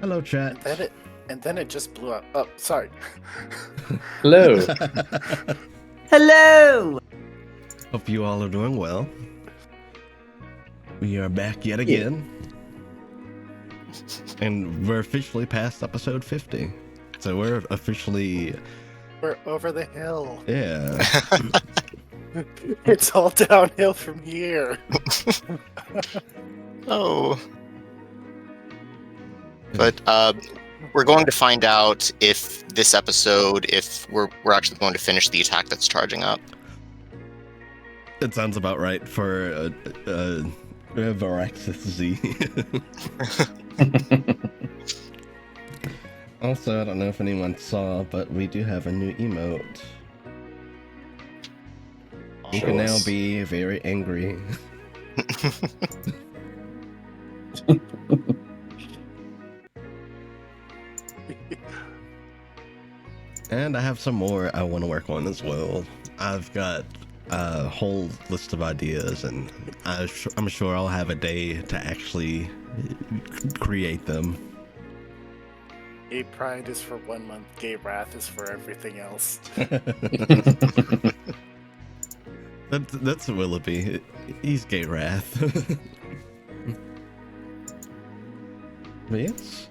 Hello, chat. And then it just blew up. Oh, sorry. Hello. Hello! Hope you all are doing well. We are back yet again. And we're officially past episode 50. So we're officially... We're over the hill. Yeah. It's all downhill from here. Oh. But we're going to find out if this episode, if we're actually going to finish the attack that's charging up. That sounds about right for Varaxes Z. Also, I don't know if anyone saw, but we do have a new emote. You can now be very angry. And I have some more I want to work on as well. I've got a whole list of ideas, and I'm sure I'll have a day to actually create them. Gay Pride is for 1 month. Gay Wrath is for everything else. That's Willoughby. He's Gay Wrath. But yes,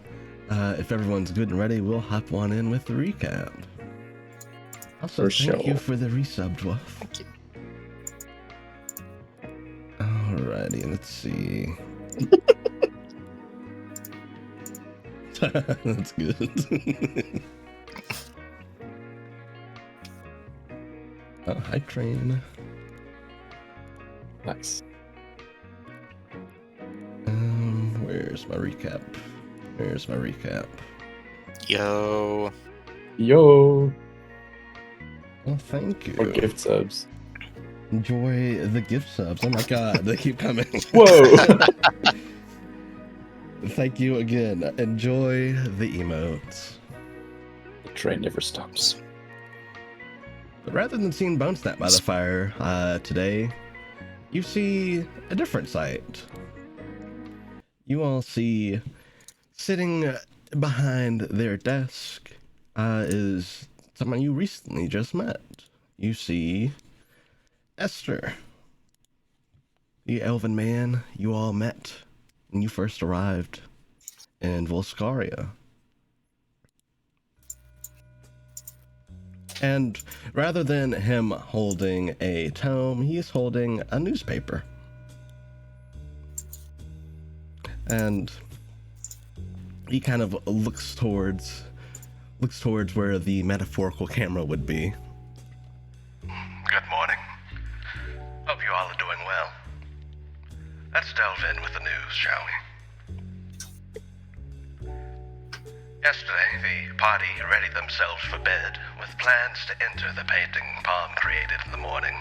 if everyone's good and ready, we'll hop on in with the recap. Also, thank you for the resub, Dwarf. Thank you. Alrighty, let's see. That's good. Oh, hi, Train. Nice. Where's my recap? Yo. Well, thank you. Or gift subs. Enjoy the gift subs. Oh my god, they keep coming. Whoa! Thank you again. Enjoy the emotes. The train never stops. But rather than seeing Bone Snap by the fire today, you see a different sight. You all see sitting behind their desk is someone you recently just met. You see Esther, the elven man you all met when you first arrived in Volscaria. And rather than him holding a tome, he is holding a newspaper. And he kind of looks towards where the metaphorical camera would be. Good morning. Hope you all are doing well. Let's delve in with the news, shall we? Yesterday, the party readied themselves for bed with plans to enter the painting Palm created in the morning,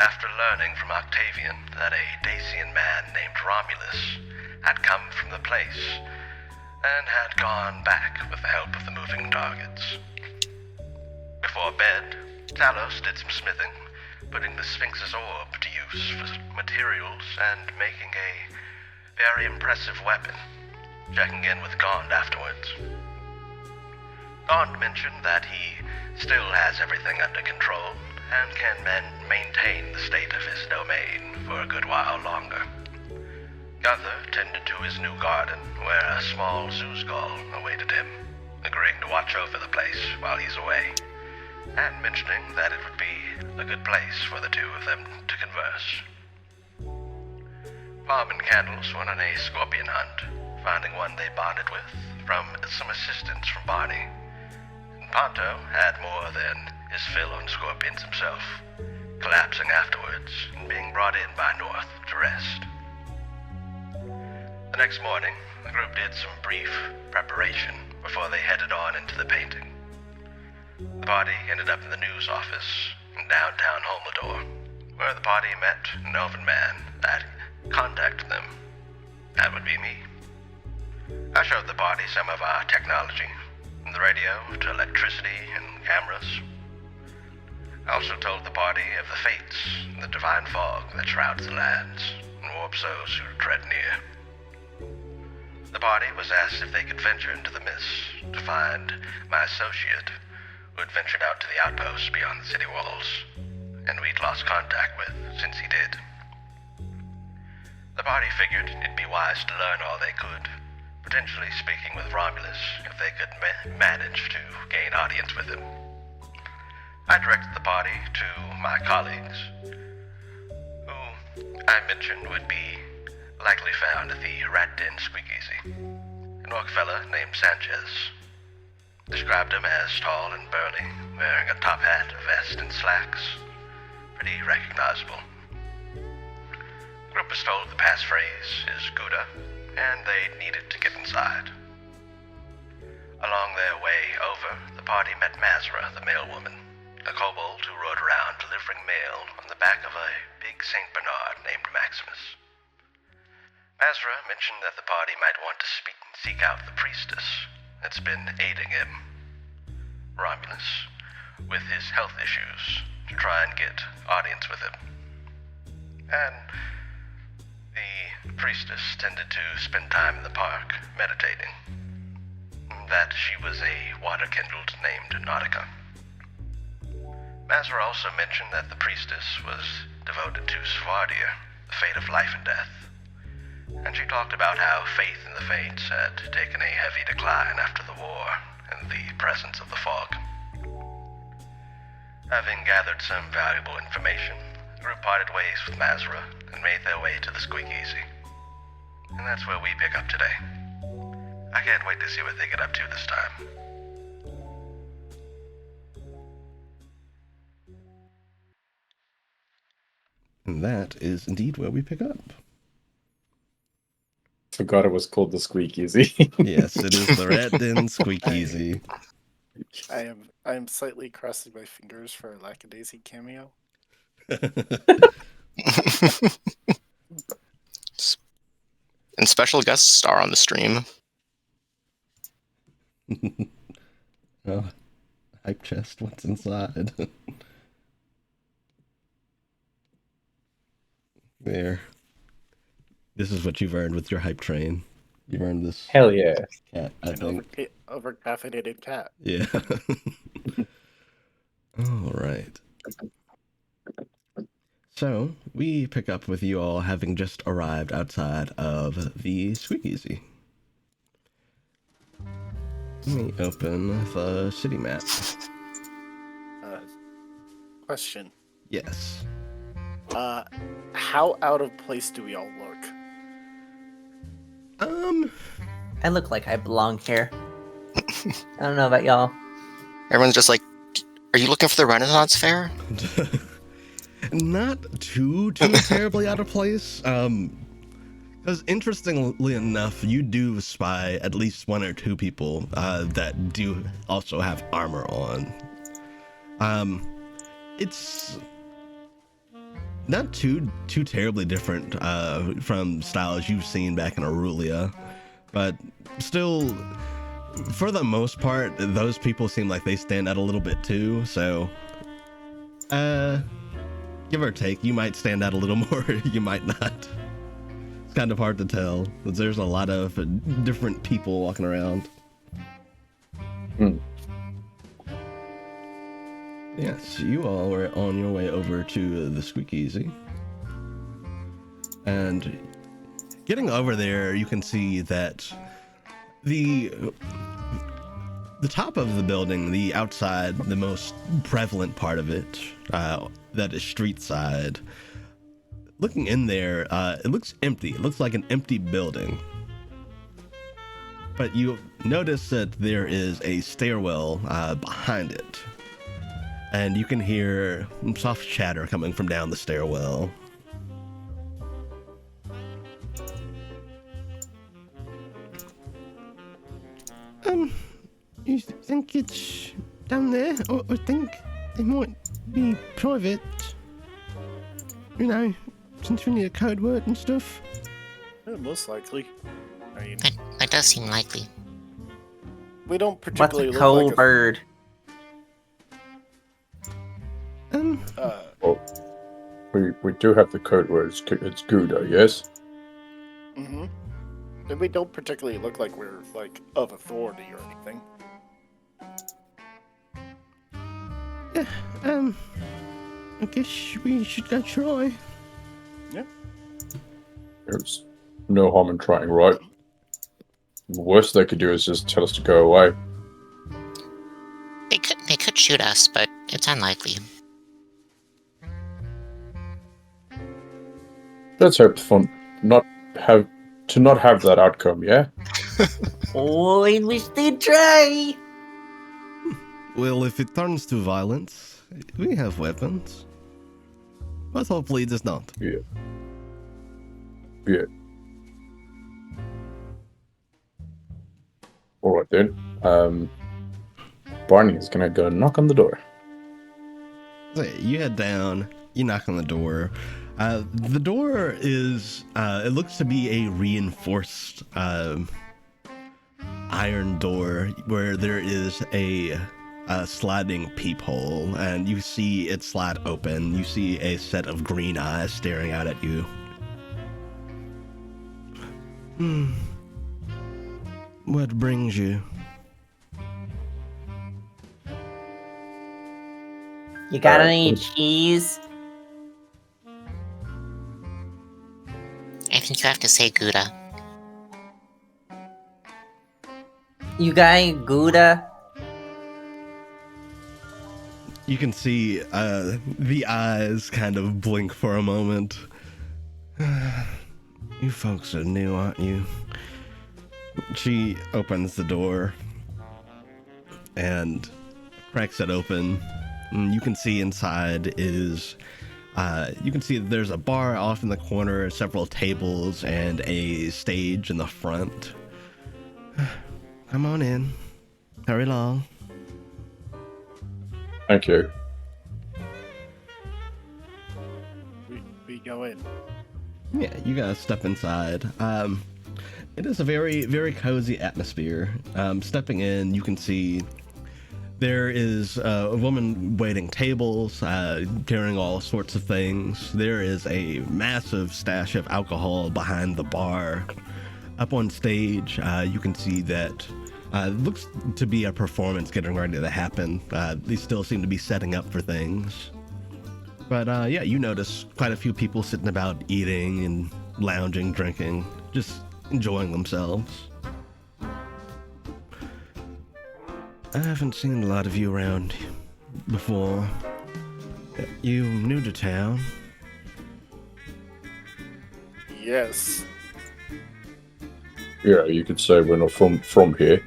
after learning from Octavian that a Dacian man named Romulus had come from the place and had gone back with the help of the moving targets. Before bed, Talos did some smithing, putting the Sphinx's orb to use for materials and making a very impressive weapon, checking in with Gond afterwards. Gond mentioned that he still has everything under control and can maintain the state of his domain for a good while longer. Gunther tended to his new garden, where a small Zeusgull awaited him, agreeing to watch over the place while he's away, and mentioning that it would be a good place for the two of them to converse. Palm and Candles went on a scorpion hunt, finding one they bonded with from some assistance from Barney. And Ponto had more than his fill on scorpions himself, collapsing afterwards and being brought in by North to rest. The next morning, the group did some brief preparation before they headed on into the painting. The party ended up in the news office in downtown Holmador, where the party met an elven man that contacted them. That would be me. I showed the party some of our technology, from the radio to electricity and cameras. I also told the party of the fates and the divine fog that shrouds the lands and warps those who tread near. The party was asked if they could venture into the mist to find my associate, who had ventured out to the outpost beyond the city walls, and we'd lost contact with since he did. The party figured it'd be wise to learn all they could, potentially speaking with Romulus if they could manage to gain audience with him. I directed the party to my colleagues, who I mentioned would be likely found at the Rat Den Squeakeasy. An orc fella named Sanchez. Described him as tall and burly, wearing a top hat, vest, and slacks. Pretty recognizable. The group was told the passphrase is Gouda, and they needed to get inside. Along their way over, the party met Mazra, the male woman, a kobold who rode around delivering mail on the back of a big St. Bernard named Maximus. Mazra mentioned that the party might want to seek out the priestess that's been aiding him, Romulus, with his health issues to try and get audience with him. And the priestess tended to spend time in the park, meditating. That she was a water-kindled named Nautica. Mazra also mentioned that the priestess was devoted to Svardir, the fate of life and death. And she talked about how faith in the Fates had taken a heavy decline after the war and the presence of the fog. Having gathered some valuable information, the group parted ways with Mazra and made their way to the Squeakeasy. And that's where we pick up today. I can't wait to see what they get up to this time. And that is indeed where we pick up. Forgot it was called the Squeakeasy. Yes, it is the Rat Den Squeakeasy. I am slightly crossing my fingers for a Lackadaisy cameo. And special guest star on the stream. Oh, hype chest, what's inside? There. This is what you've earned with your hype train. You've earned this Hell yeah. cat, I think. Over-caffeinated cat. Yeah. All right. So, we pick up with you all having just arrived outside of the Squeakeasy. Let me open the city map. Question. Yes. How out of place do we all look? I look like I belong here. I don't know about y'all. Everyone's just like, are you looking for the Renaissance Fair? Not too terribly out of place. Because interestingly enough, you do spy at least one or two people that do also have armor on. It's not too terribly different from styles you've seen back in Aurelia, but still, for the most part, those people seem like they stand out a little bit too. So, give or take, you might stand out a little more, you might not. It's kind of hard to tell, because there's a lot of different people walking around. Yes, you all were on your way over to the Squeakeasy. And getting over there, you can see that the top of the building, the outside, the most prevalent part of it, that is street side, looking in there, it looks empty. It looks like an empty building. But you notice that there is a stairwell behind it. And you can hear soft chatter coming from down the stairwell. You think it's down there? Or think they might be private? You know, since we need a code word and stuff. Yeah, most likely. I mean, That does seem likely. we don't What's particularly a look cold like a... bird? We do have the code word. It's Gouda, yes? Mm-hmm. And we don't particularly look like we're, like, of authority or anything. Yeah, I guess we should go try. There's no harm in trying, right? The worst they could do is just tell us to go away. They could shoot us, but it's unlikely. Let's hope for not have that outcome, yeah? Oh, I wish they'd try. Well, if it turns to violence, we have weapons. But hopefully it does not. Yeah. Alright then. Barney's gonna go knock on the door. So you head down, you knock on the door. The door is, it looks to be a reinforced iron door where there is a sliding peephole, and you see it slide open. You see a set of green eyes staring out at you. What brings you? You got any cheese? I think you have to say Gouda. You got any Gouda? You can see the eyes kind of blink for a moment. You folks are new, aren't you? She opens the door and cracks it open. And you can see inside is, you can see that there's a bar off in the corner, several tables, and a stage in the front. Come on in. Hurry along. Thank you. We go in. Yeah, you guys step inside. It is a very, very cozy atmosphere. Stepping in, you can see there is a woman waiting tables, carrying all sorts of things. There is a massive stash of alcohol behind the bar. Up on stage, you can see that looks to be a performance getting ready to happen. They still seem to be setting up for things. But yeah, you notice quite a few people sitting about eating and lounging, drinking, just enjoying themselves. I haven't seen a lot of you around before. You new to town? Yes. Yeah, you could say we're not from here.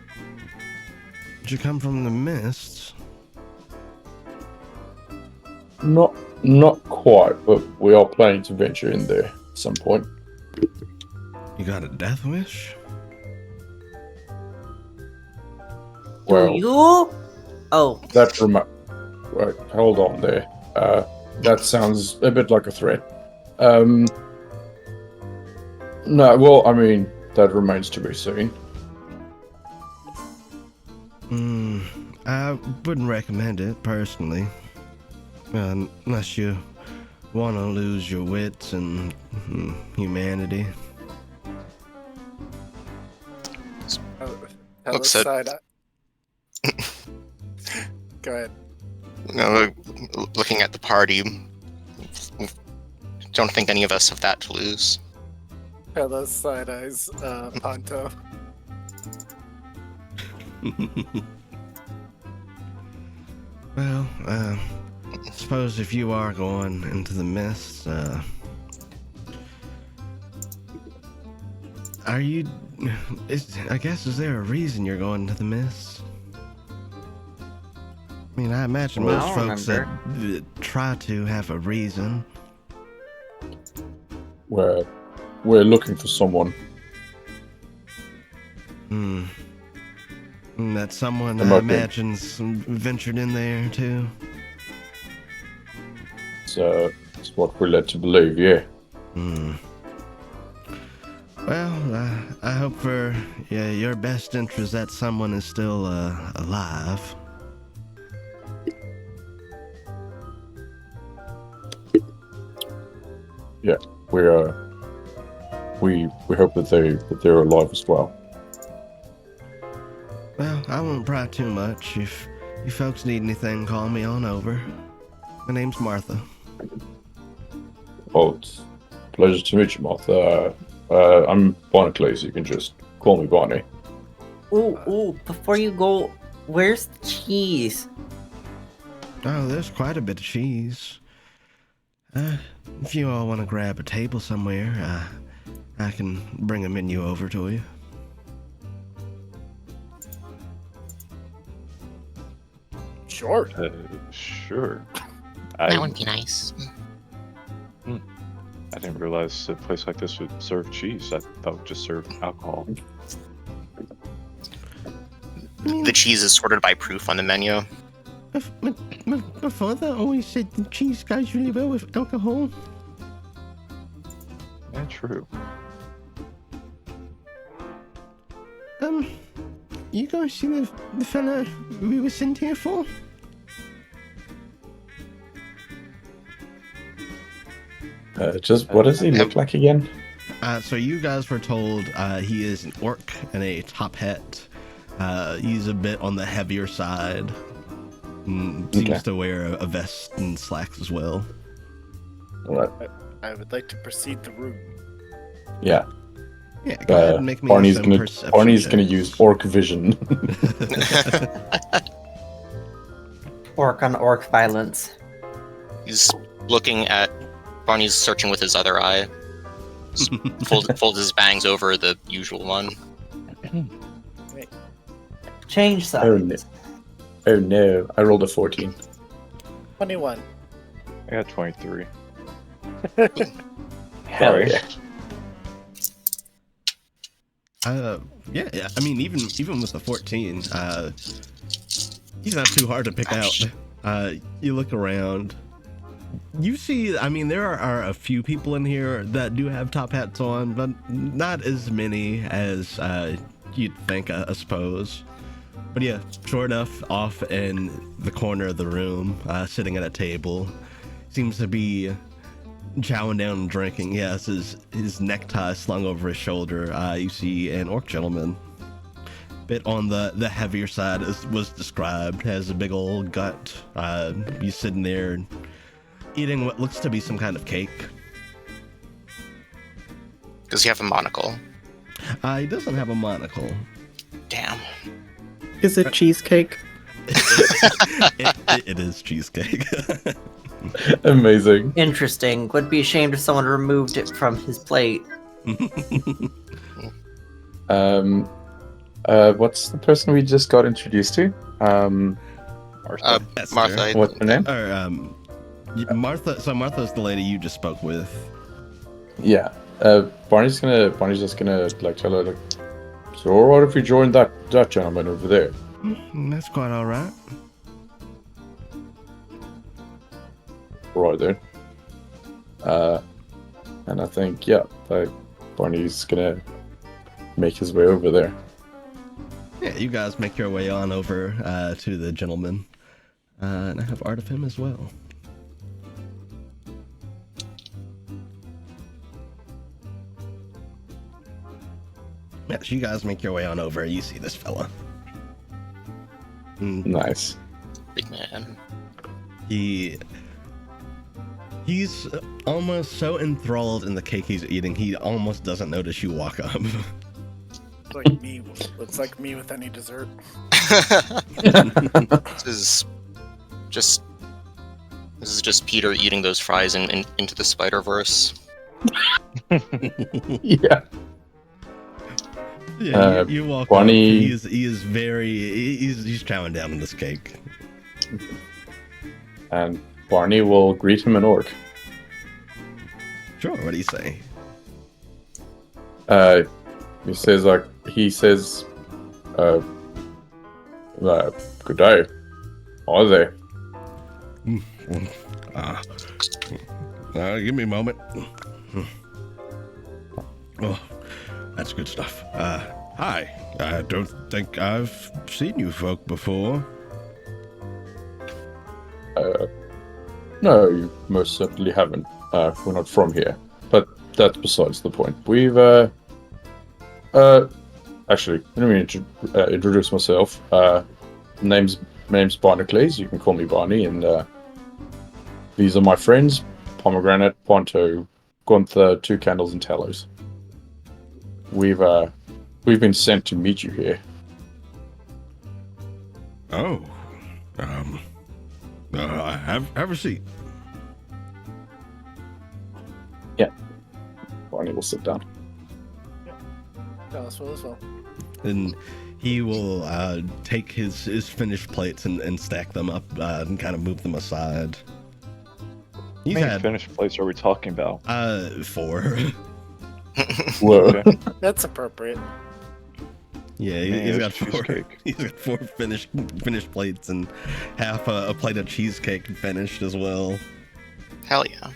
Did you come from the mists? Not quite, but we are planning to venture in there at some point. You got a death wish? Well, Do you? Oh, Right, hold on there. That sounds a bit like a threat. No, well, I mean, that remains to be seen. I wouldn't recommend it, personally. Unless you want to lose your wits and humanity. Tell Looks us so- side eye. Go ahead. No, looking at the party, don't think any of us have that to lose. Tell us side eyes, Ponto. Well, suppose if you are going into the mists, are you... I guess, is there a reason you're going to the mists? I mean, I imagine Well, most I don't folks that try to have a reason. We're looking for someone. And that someone, I'm I okay. imagine's ventured in there, too. So it's what we're led to believe, yeah. Well, I hope for your best interest that someone is still alive. Yeah, we are. we hope that they're alive as well. Well, I won't pry too much. If you folks need anything, call me on over. My name's Martha. Well, it's a pleasure to meet you, Martha. I'm Barnacles. You can just call me Barney. Ooh, before you go, where's the cheese? Oh, there's quite a bit of cheese. If you all want to grab a table somewhere, I can bring a menu over to you. Sure. Sure. That would be nice. I didn't realize a place like this would serve cheese. I thought it would just serve alcohol. The cheese is sorted by proof on the menu. My father always said the cheese goes really well with alcohol. Yeah, true. You guys see the fella we were sent here for? Just what does he look like again? So you guys were told he is an orc in a top hat. He's a bit on the heavier side. Seems to wear a vest and slacks as well. Right. I would like to proceed the route. Yeah. Yeah, go ahead and make me Barney's some perception gonna checks. use orc vision. Orc on orc violence. He's looking at Barney's searching with his other eye. Folds his bangs over the usual one. Change sides. Oh no! I rolled a 14. 21. I got 23. Hell Sorry. yeah! Yeah. I mean, even with the 14, he's not too hard to pick out. You look around. You see, I mean, there are a few people in here that do have top hats on, but not as many as you'd think, I suppose. But yeah, sure enough, off in the corner of the room, sitting at a table, seems to be chowing down and drinking. Yes, his necktie slung over his shoulder. You see an orc gentleman, bit on the heavier side, as was described, has a big old gut. He's sitting there eating what looks to be some kind of cake. Does he have a monocle? He doesn't have a monocle. Damn. Is it cheesecake? It is cheesecake. Amazing. Interesting. Would be ashamed if someone removed it from his plate. What's the person we just got introduced to? Martha. Martha. What's her name? Martha. So Martha's the lady you just spoke with. Yeah. Barney's just gonna like tell her like, so what if we join that gentleman over there? That's quite all right. Right then. And I think like Barney's gonna make his way over there. Yeah, you guys make your way on over to the gentleman, and I have art of him as well. Yes, you guys make your way on over. You see this fella. Nice. Big man. He's almost so enthralled in the cake he's eating, he almost doesn't notice you walk up. It's like me with any dessert. This is just Peter eating those fries into the Spider-Verse. Yeah. Yeah, you walk Barney... up. He's chowing down on this cake. And Barney will greet him in orc. Sure, what do you say? He says, good day. Are they? Give me a moment. Oh, that's good stuff. Hi. I don't think I've seen you folk before. No, you most certainly haven't. We're not from here. But that's besides the point. We've actually, let me introduce myself. Name's Barnacles. You can call me Barney, and these are my friends: Pomegranate, Ponto, Gunther, Two Candles, and Talos. We've been sent to meet you here. Oh, have a seat. Barney will sit down. As well. And he will take his finished plates and stack them up and kind of move them aside. He's How many had finished plates are we talking about? 4. Whoa. Okay. That's appropriate. Yeah, Man, he's got it's 4. cheesecake. He's got 4 finished plates and half a plate of cheesecake finished as well. Hell yeah.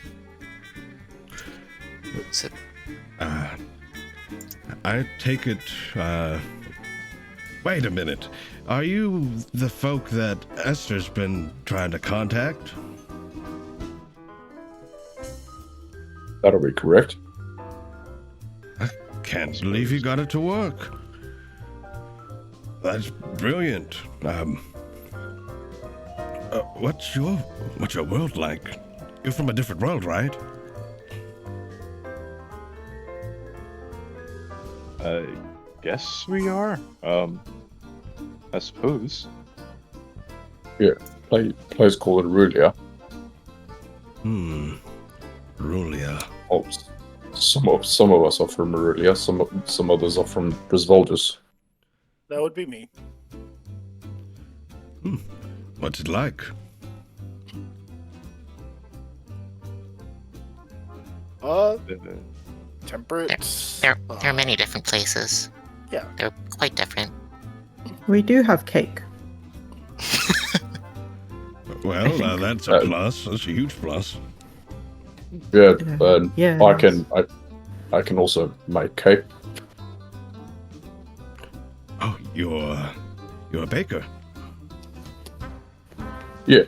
So, I take it. Wait a minute. Are you the folk that Esther's been trying to contact? That'll be correct. Can't believe you got it to work. That's brilliant. What's your world like? You're from a different world, right? Guess we are. I suppose. Yeah, place called Aurelia. Rulia. Oh, some of us are from Aurelia. Some others are from Brisvoldus. That would be me. What's it like? Temperate. there are many different places. Yeah. They're quite different. We do have cake. Well, that's a plus. That's a huge plus. Yeah, Yeah. I can also make cake. Oh, you're a baker. Yeah,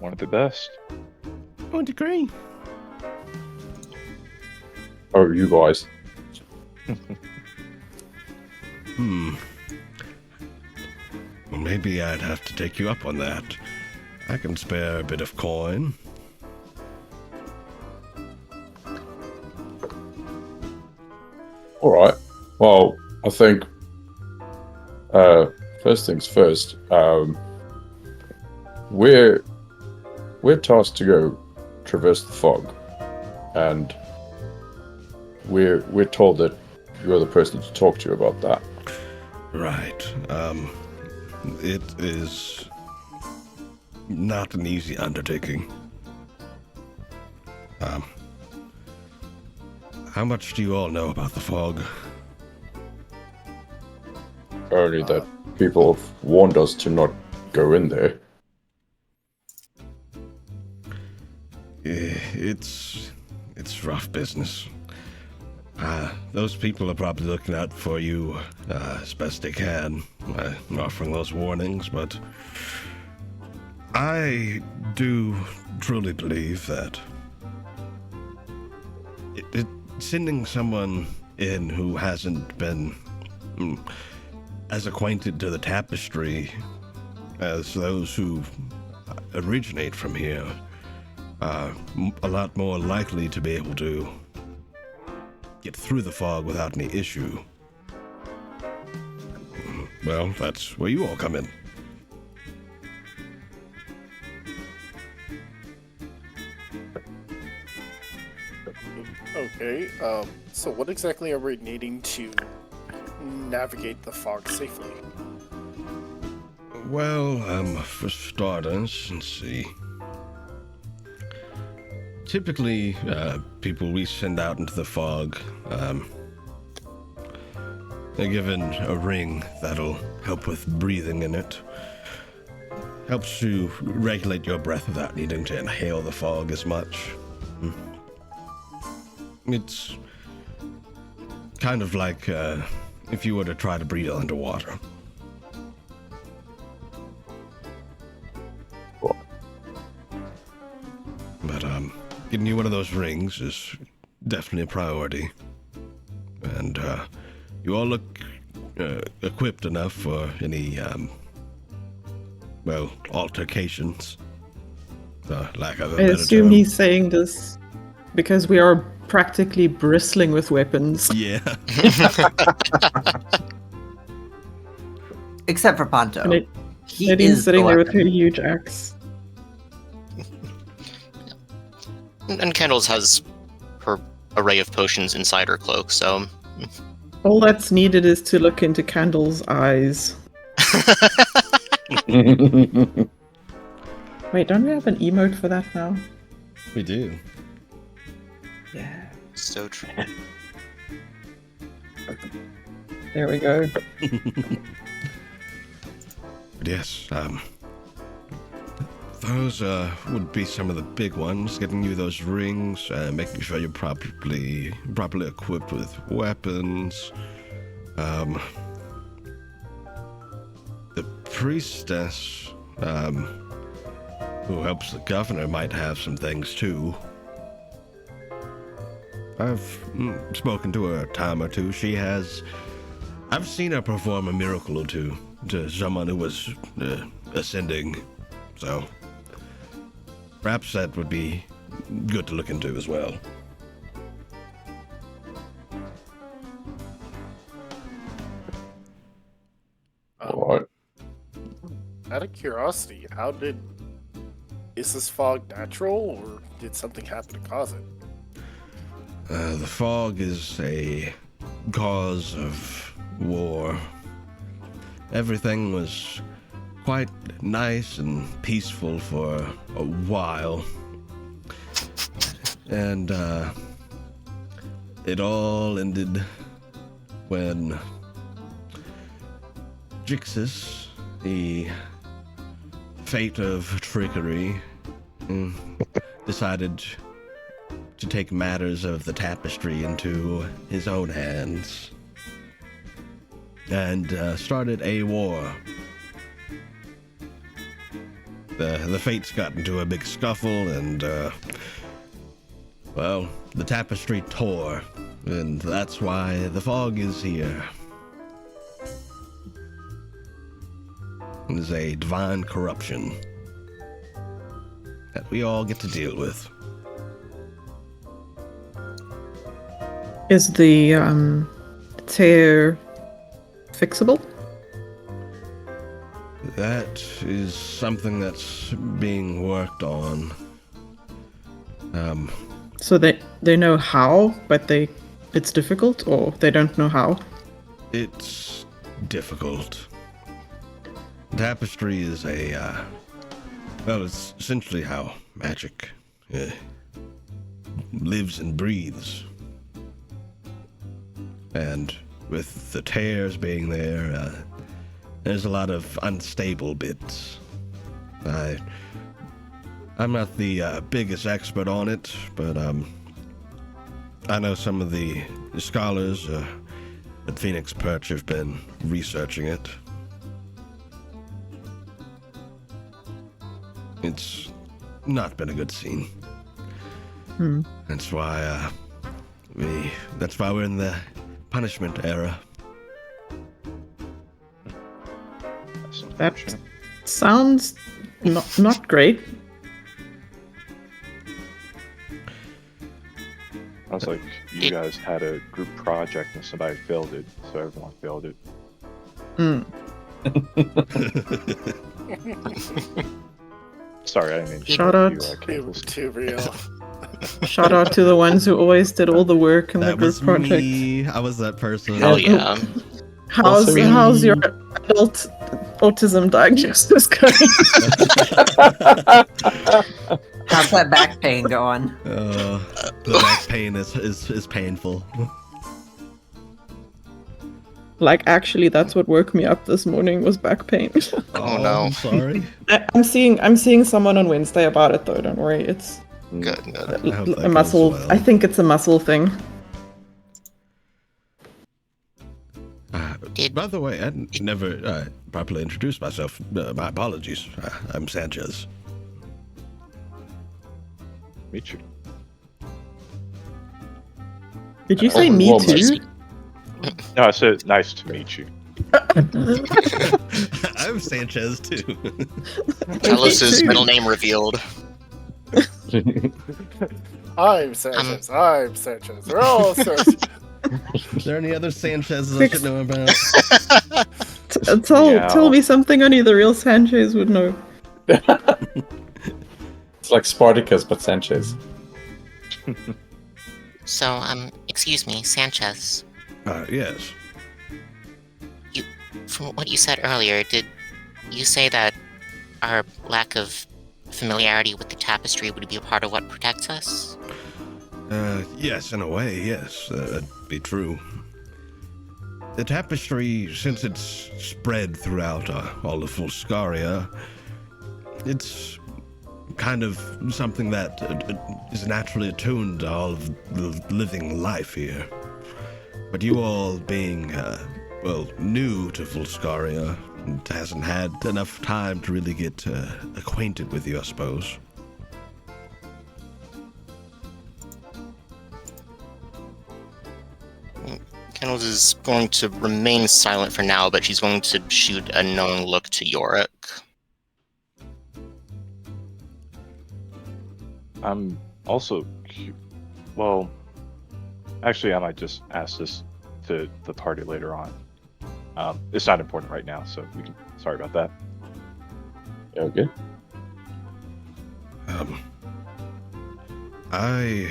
One of the best. I would agree. oh, you guys. Well, maybe I'd have to take you up on that. I can spare a bit of coin. All right. Well, I think first things first. We're tasked to go traverse the fog, and we're told that you're the person to talk to about that. Right. It is not an easy undertaking. How much do you all know about the fog? Only that people have warned us to not go in there. It's rough business. Those people are probably looking out for you as best they can, offering those warnings, but I do truly believe that sending someone in who hasn't been as acquainted to the tapestry as those who originate from here are a lot more likely to be able to get through the fog without any issue. Well, that's where you all come in. Okay. So what exactly are we needing to navigate the fog safely? Well, for starters, let's see. Typically, people we send out into the fog, they're given a ring that'll help with breathing in it. Helps you regulate your breath without needing to inhale the fog as much. It's kind of like if you were to try to breathe underwater. But getting you one of those rings is definitely a priority. And you all look equipped enough for any, altercations. Lack of a I better assume term. he's saying this because we are practically bristling with weapons. Yeah. Except for Ponto. And He Nadine's is sitting the there with her weapon. huge axe. And Kendall's has her array of potions inside her cloak, so. All that's needed is to look into Candle's eyes. Wait, don't we have an emote for that now? We do. Yeah. So true. There we go. But yes, those would be some of the big ones. Getting you those rings, making sure you're properly equipped with weapons. The priestess, who helps the governor, might have some things too. I've spoken to her a time or two. I've seen her perform a miracle or two to someone who was ascending. So perhaps that would be good to look into as well. All right. Out of curiosity, is this fog natural, or did something happen to cause it? The fog is a cause of war. Everything was quite nice and peaceful for a while. And it all ended when Jixis, the fate of trickery, decided to take matters of the tapestry into his own hands and started a war. The fates got into a big scuffle and, the tapestry tore, and that's why the fog is here. It is a divine corruption that we all get to deal with. Is the tear fixable? That is something that's being worked on. So they know how, but it's difficult, or they don't know how? It's difficult. Tapestry is it's essentially how magic lives and breathes. And with the tears being there, there's a lot of unstable bits. I'm not the biggest expert on it, but I know some of the scholars at Phoenix Perch have been researching it. It's not been a good scene. That's why we're in the punishment era. That sounds not great. Sounds like you guys had a group project and somebody failed it, so everyone failed it. Sorry, I didn't mean to Shout show out. you, Campbell's. Too real. Shout out to the ones who always did all the work in the That group was project. me. I was that person. Hell yeah. How's your adult autism diagnosis going? How's that back pain going? The back pain is painful. Like, actually, that's what woke me up this morning was back pain. Oh, no. I'm sorry. I'm seeing someone on Wednesday about it though. Don't worry, it's Good. I hope that a muscle. goes well. I think it's a muscle thing. By the way, I never properly introduced myself. My apologies. I'm Sanchez. Meet you. Did you say me Well, too? No, I said nice to meet you. I'm Sanchez too. Telos's middle name revealed. I'm Sanchez. I'm Sanchez. We're all Sanchez. Is there any other Sanchez's I should know about? Tell me something only the real Sanchez would know. It's like Spartacus, but Sanchez. So, excuse me, Sanchez. Yes. From what you said earlier, did you say that our lack of familiarity with the tapestry would be a part of what protects us? Yes, in a way, yes. That'd be true. The tapestry, since it's spread throughout all of Volscaria, it's kind of something that is naturally attuned to all of the living life here. But you all being, new to Volscaria, it hasn't had enough time to really get acquainted with you, I suppose. Kennels is going to remain silent for now, but she's going to shoot a knowing look to Yorick. I'm also, well, actually, I might just ask this to the party later on. It's not important right now, so we can. Sorry about that. Okay. I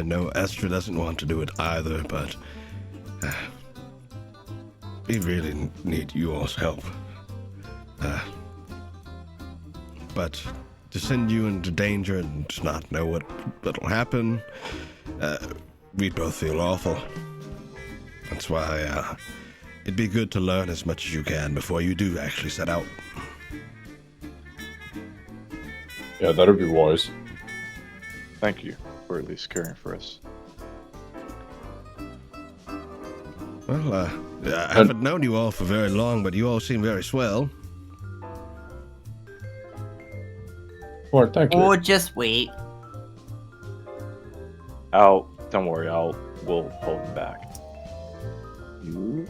know Estra doesn't want to do it either, but we really need you all's help. But to send you into danger and to not know what'll happen, we'd both feel awful. That's why it'd be good to learn as much as you can before you do actually set out. Yeah, that'd be wise. Thank you for at least caring for us. Well, I haven't known you all for very long, but you all seem very swell. Well, thank you. Or just wait. Don't worry, we'll hold him back. You?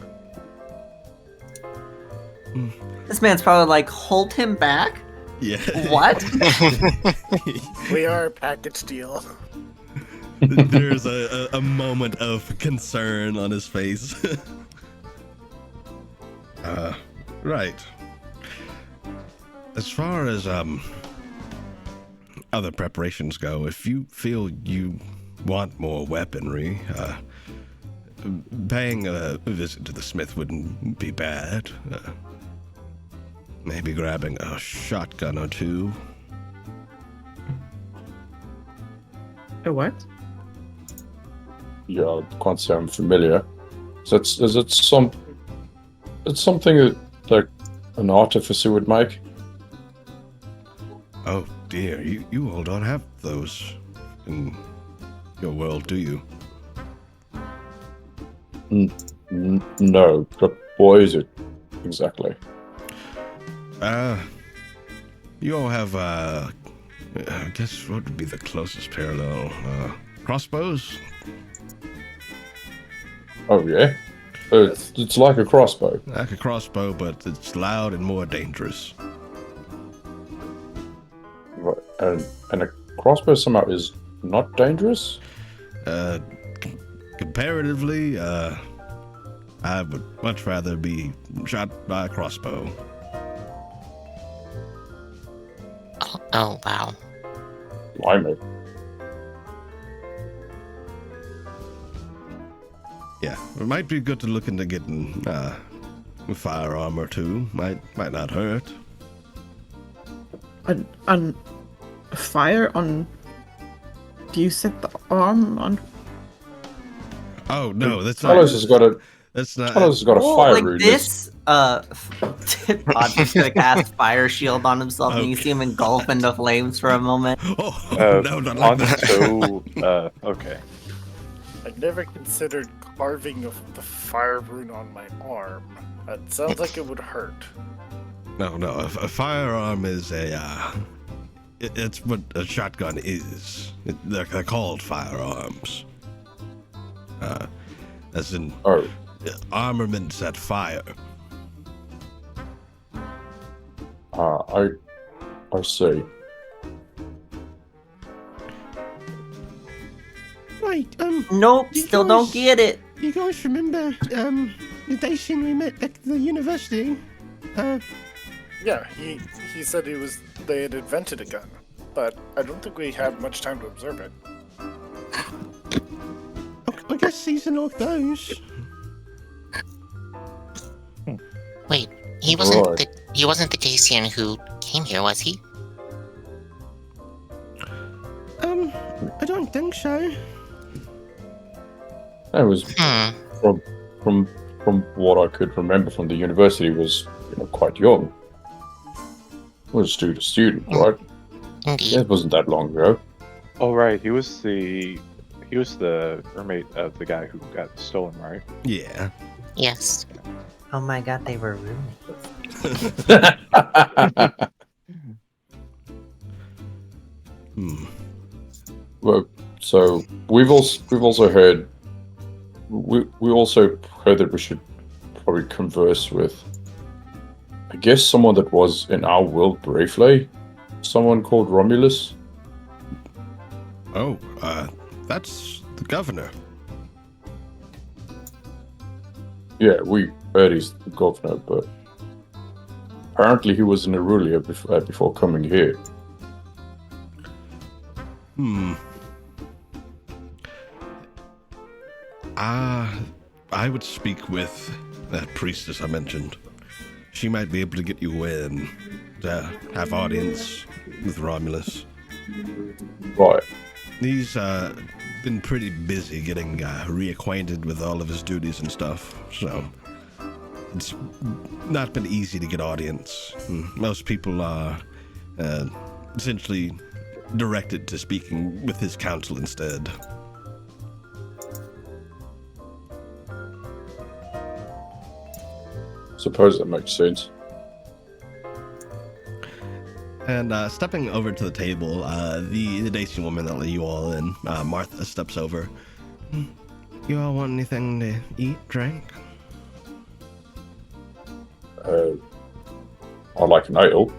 This man's probably like, hold him back? Yeah. What? We are a package deal. There's a moment of concern on his face. Right. As far as other preparations go, if you feel you want more weaponry, paying a visit to the smith wouldn't be bad. Maybe grabbing a shotgun or two. A what? Yeah, I can't say I'm familiar. It's something that like an artificer would make. Oh dear, you all don't have those in your world, do you? No, but what is it exactly? You all have, I guess what would be the closest parallel? Crossbows? Oh yeah, it's like a crossbow. Like a crossbow, but it's loud and more dangerous. Right, and a crossbow somehow is not dangerous. Comparatively, I would much rather be shot by a crossbow. Oh, wow. Blimey. Yeah, it might be good to look into getting a firearm or two. Might not hurt. On fire on. Do you set the arm on? Oh no, that's Carlos not. has got a. That's not. Carlos has got a Oh, fire like root. this, Pod's just gonna cast fire shield on himself, and you see him engulf into flames for a moment. Oh no, not like that. So, okay. I never considered carving the fire rune on my arm. That sounds like it would hurt. No, a firearm is It's what a shotgun is. They're called firearms. As in armaments at fire. I see. Right, Nope, you still don't guys- get it. you guys remember, the day scene we met back at the university? Yeah, he said they had invented a gun, but I don't think we had much time to observe it. I guess these are like those. Wait, he wasn't Right. the Dacian who came here, was he? I don't think so. That was Hmm. from what I could remember from the university was quite young. Was student, right? Indeed. It wasn't that long ago. Oh right, he was the roommate of the guy who got stolen, right? Yeah. Yes. Oh my god, they were roommates. Well, so we've also heard we also heard that we should probably converse with, I guess, someone that was in our world briefly, someone called Romulus. Oh, that's the governor. Yeah, we heard he's the governor, but apparently he was in Aurelia before coming here. I would speak with that priestess I mentioned. She might be able to get you in to have audience with Romulus. Right. He's been pretty busy getting reacquainted with all of his duties and stuff, so it's not been easy to get audience. Most people are essentially directed to speaking with his council instead. Suppose that makes sense. And stepping over to the table, the Dacian woman that let you all in, Martha, steps over. You all want anything to eat, drink? I'd like an ale.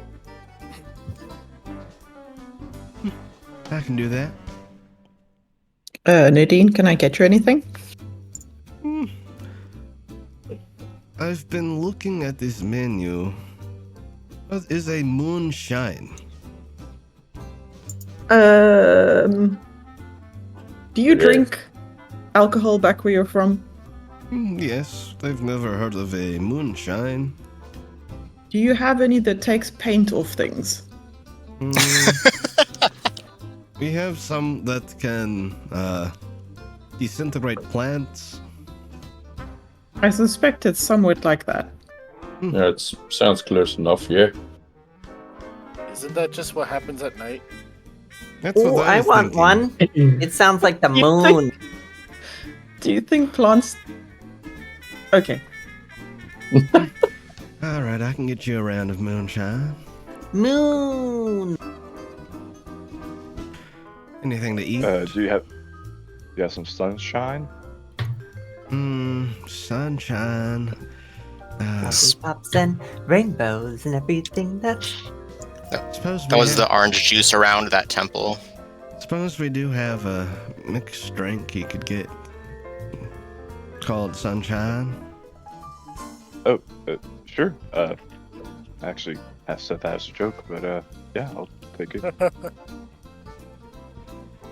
I can do that. Nadine, can I get you anything? I've been looking at this menu. What is a moonshine? Do you drink alcohol back where you're from? Yes, I've never heard of a moonshine. Do you have any that takes paint off things? We have some that can disintegrate plants. I suspect it's somewhat like that. Yeah, it sounds close enough, yeah. Isn't that just what happens at night? That's Oh, what I was want thinking. one. It sounds like the You moon. Do you think plants... Okay. All right, I can get you a round of moonshine. Moon. Anything to eat? Do you have some sunshine? Sunshine. Lollipops and rainbows and everything that's... Suppose That we was have- the orange juice around that temple. Suppose we do have a mixed drink you could get called sunshine. Oh, sure. Actually, I said that as a joke, but yeah, I'll take it.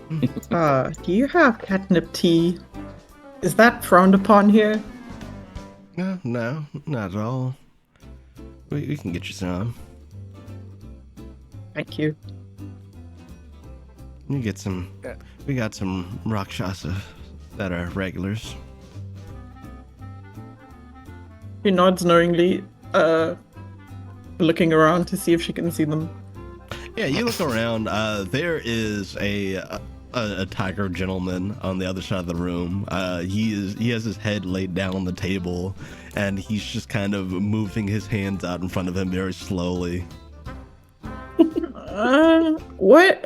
Do you have catnip tea? Is that frowned upon here? No, not at all. We can get you some. Thank you. You get some. Yeah. We got some rakshasa that are regulars. She nods knowingly, looking around to see if she can see them. Yeah, you look around. There is a tiger gentleman on the other side of the room. He has his head laid down on the table, and he's just kind of moving his hands out in front of him very slowly. What?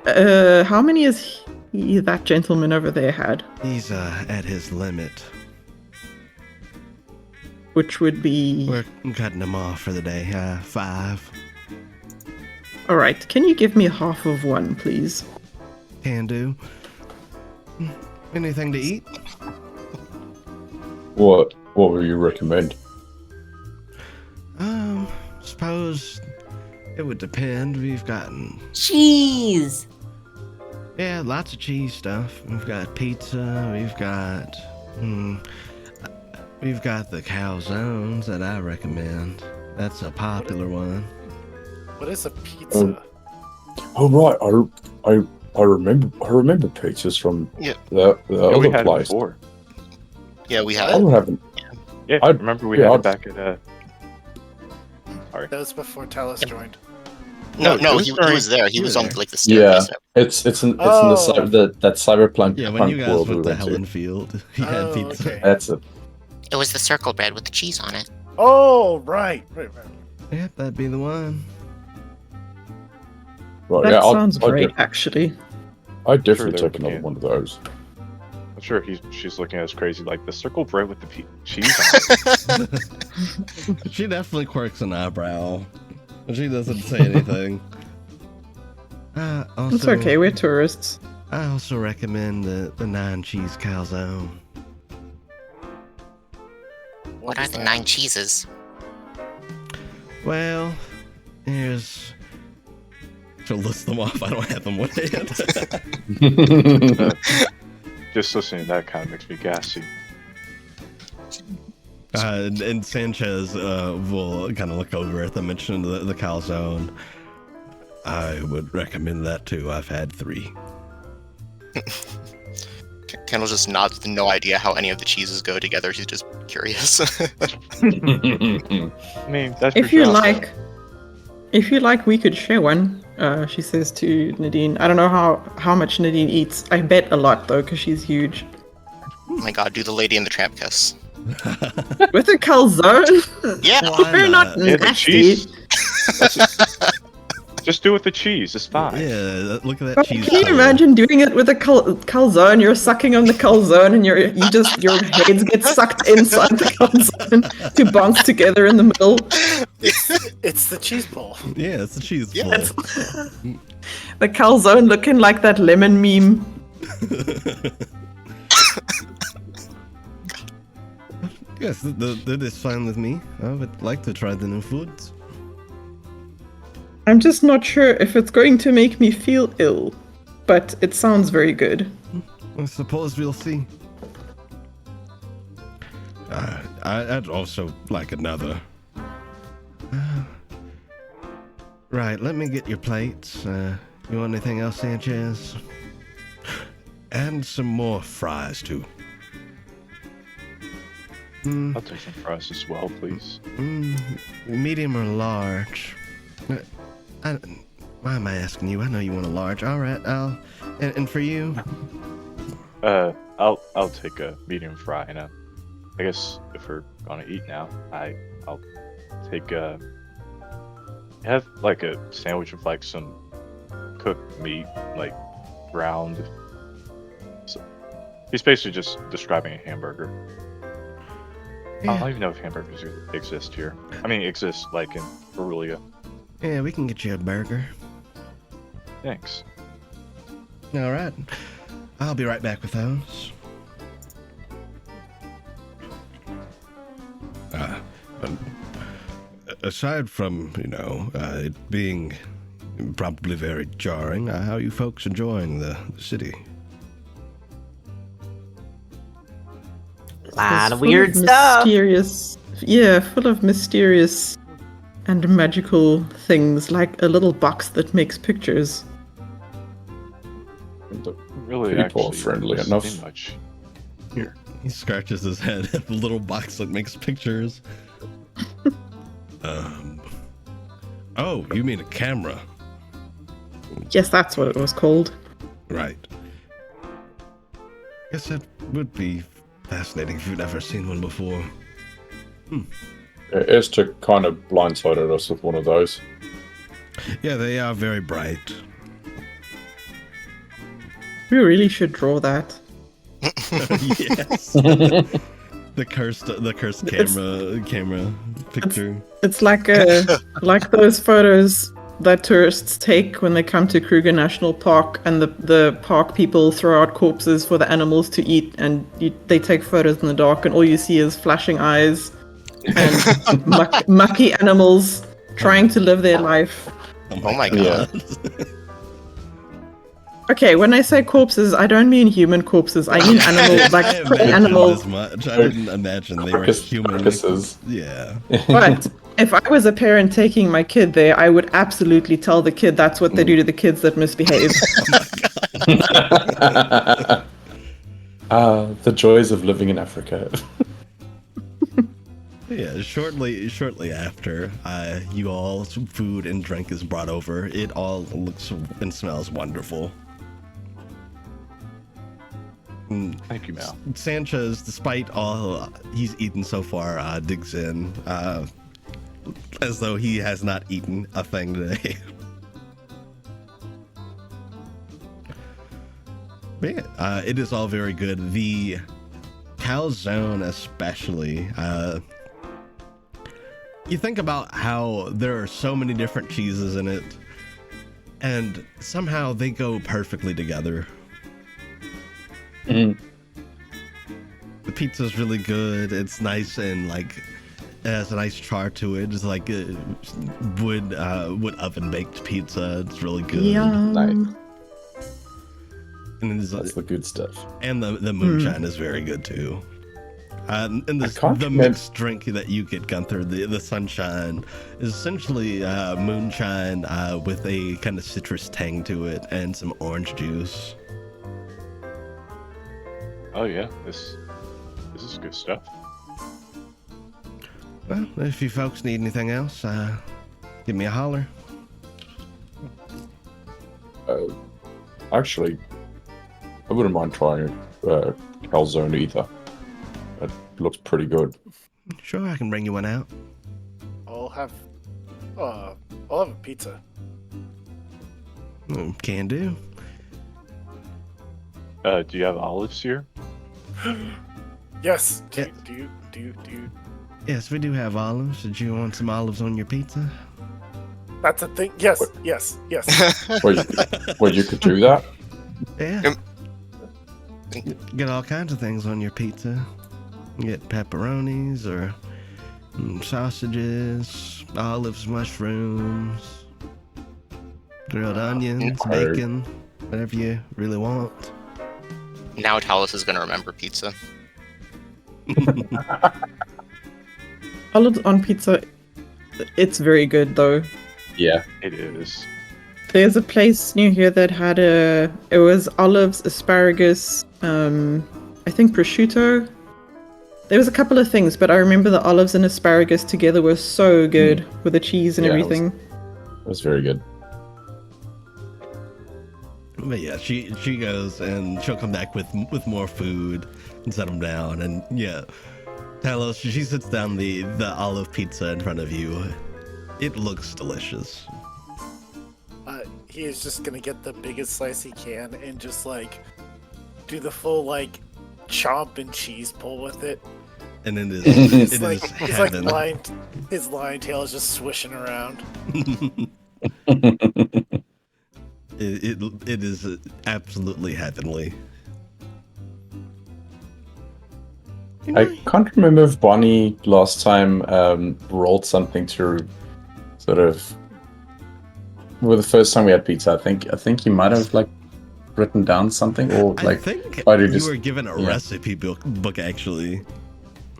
How many is that gentleman over there had? He's at his limit. Which would be. We're cutting him off for the day. 5. All right. Can you give me half of one, please? Can do. Anything to eat? What would you recommend? Suppose it would depend. We've gotten Cheese! yeah, lots of cheese stuff. We've got pizza. We've got the calzones that I recommend. That's a popular one. What is a pizza? Oh right, I remember pizzas from Yeah. the Yeah, we other had it place. before. Yeah, we I had. haven't. Yeah, I'd- remember we yeah, had I'd- it back at. Sorry. That was before Talus joined. No, No, he during- was there. He you was were on there. like the Yeah, staircase. it's in Oh. that cyberpunk Yeah, when you punk guys world we went to went to. Helenfield, you had Oh, pizza. okay. That's it. It was the circle bread with the cheese on it. Oh, right. Yep, that'd be the one. Right, That yeah, sounds I'd great, actually. definitely Sure, take another yeah. one of those. I'm sure she's looking at us crazy, like the circle bread with the cheese on it. She definitely quirks an eyebrow. She doesn't say anything. Also, It's okay, we're tourists. I also recommend the 9-cheese calzone. What are is the that? 9 cheeses? Well, here's to list them off. I don't have them with hand. Just listening to that kind of makes me gassy. And Sanchez will kind of look over at the mention of the calzone. I would recommend that too. I've had 3. Kendall just nods with no idea how any of the cheeses go together. She's just curious. I mean, that's If you like, we could share one. She says to Nadine. I don't know how much Nadine eats. I bet a lot though, because she's huge. Oh my god, do the Lady and the Tramp kiss. With a calzone? Yeah. Why We're not Yeah, the nasty. cheese. Just do it with the cheese. It's fine. Yeah, look at that But cheese. can you color. imagine doing it with a calzone? You're sucking on the calzone, and your heads get sucked inside the calzone to bounce together in the middle. It's the cheese ball. Yeah, it's a cheese Yeah. ball. The calzone looking like that lemon meme. Yes, that is fine with me. I would like to try the new foods. I'm just not sure if it's going to make me feel ill, but it sounds very good. I suppose we'll see. I'd also like another. Right, let me get your plates. You want anything else, Sanchez? And some more fries, too. I'll take some fries as well, please. Medium or large? Why am I asking you? I know you want a large. All right, and for you? I'll take a medium fry, and I guess if we're gonna eat now, I'll take have like a sandwich with like some cooked meat, like ground. So he's basically just describing a hamburger. I Yeah. don't even know if hamburgers exist here. I mean, exist like in Aurelia. Yeah, we can get you a burger. Thanks. All right. I'll be right back with those. Aside from, it being probably very jarring, how are you folks enjoying the city? Lot It's of full weird stuff. Full of mysterious and magical things, like a little box that makes pictures. Really, People are actually, friendly doesn't enough. seem much here. He scratches his head at the little box that makes pictures. Oh, you mean a camera? Yes, that's what it was called. Right. Guess that would be fascinating if you've never seen one before. Esther kind of blindsided us with one of those. Yeah, they are very bright. We really should draw that. Yes. The cursed camera picture. It's like like those photos that tourists take when they come to Kruger National Park, and the park people throw out corpses for the animals to eat, and they take photos in the dark, and all you see is flashing eyes and mucky animals trying to live their life. Oh my god. Okay, when I say corpses, I don't mean human corpses. I mean animals, like prey animals. As much. I didn't imagine they were human. Yeah. But if I was a parent taking my kid there, I would absolutely tell the kid that's what they do to the kids that misbehave. The joys of living in Africa. Yeah, shortly after you all's food and drink is brought over, it all looks and smells wonderful. Thank you, Mal. Sanchez, despite all he's eaten so far, digs in as though he has not eaten a thing today. But yeah, it is all very good. The calzone especially, you think about how there are so many different cheeses in it, and somehow they go perfectly together. Mm. The pizza's really good. It's nice and like it has a nice char to it. It's like a wood oven baked pizza. It's really good. Yum. Nice. And That's the good stuff. And the moonshine is very good too. And the mixed drink that you get, Gunther, the sunshine, is essentially moonshine with a kind of citrus tang to it and some orange juice. Oh yeah, this is good stuff. Well, if you folks need anything else, give me a holler. Actually, I wouldn't mind trying calzone either. It looks pretty good. Sure, I can bring you one out. I'll have a pizza. Can do. Do you have olives here? Yes. Yeah. Do you? Yes, we do have olives. Did you want some olives on your pizza? That's a thing. Yes. Yes. Well, you could do that. Yeah. Get all kinds of things on your pizza. Get pepperonis or sausages, olives, mushrooms, grilled onions, bacon, whatever you really want. Now Talos is gonna remember pizza. Olives on pizza, it's very good though. Yeah, it is. There's a place near here that had it was olives, asparagus, I think prosciutto. There was a couple of things, but I remember the olives and asparagus together were so good with the cheese and everything. It was very good. But yeah, she goes and she'll come back with more food and set them down. And yeah, Talos, she sits down the olive pizza in front of you. It looks delicious. He is just gonna get the biggest slice he can and just like do the full like chomp and cheese pull with it. And then it's like his lion tail is just swishing around. It is absolutely heavenly. I can't remember if Bonnie last time rolled something to sort of. Well, the first time we had pizza, I think you might have like written down something or like. I think you you were given a recipe book actually.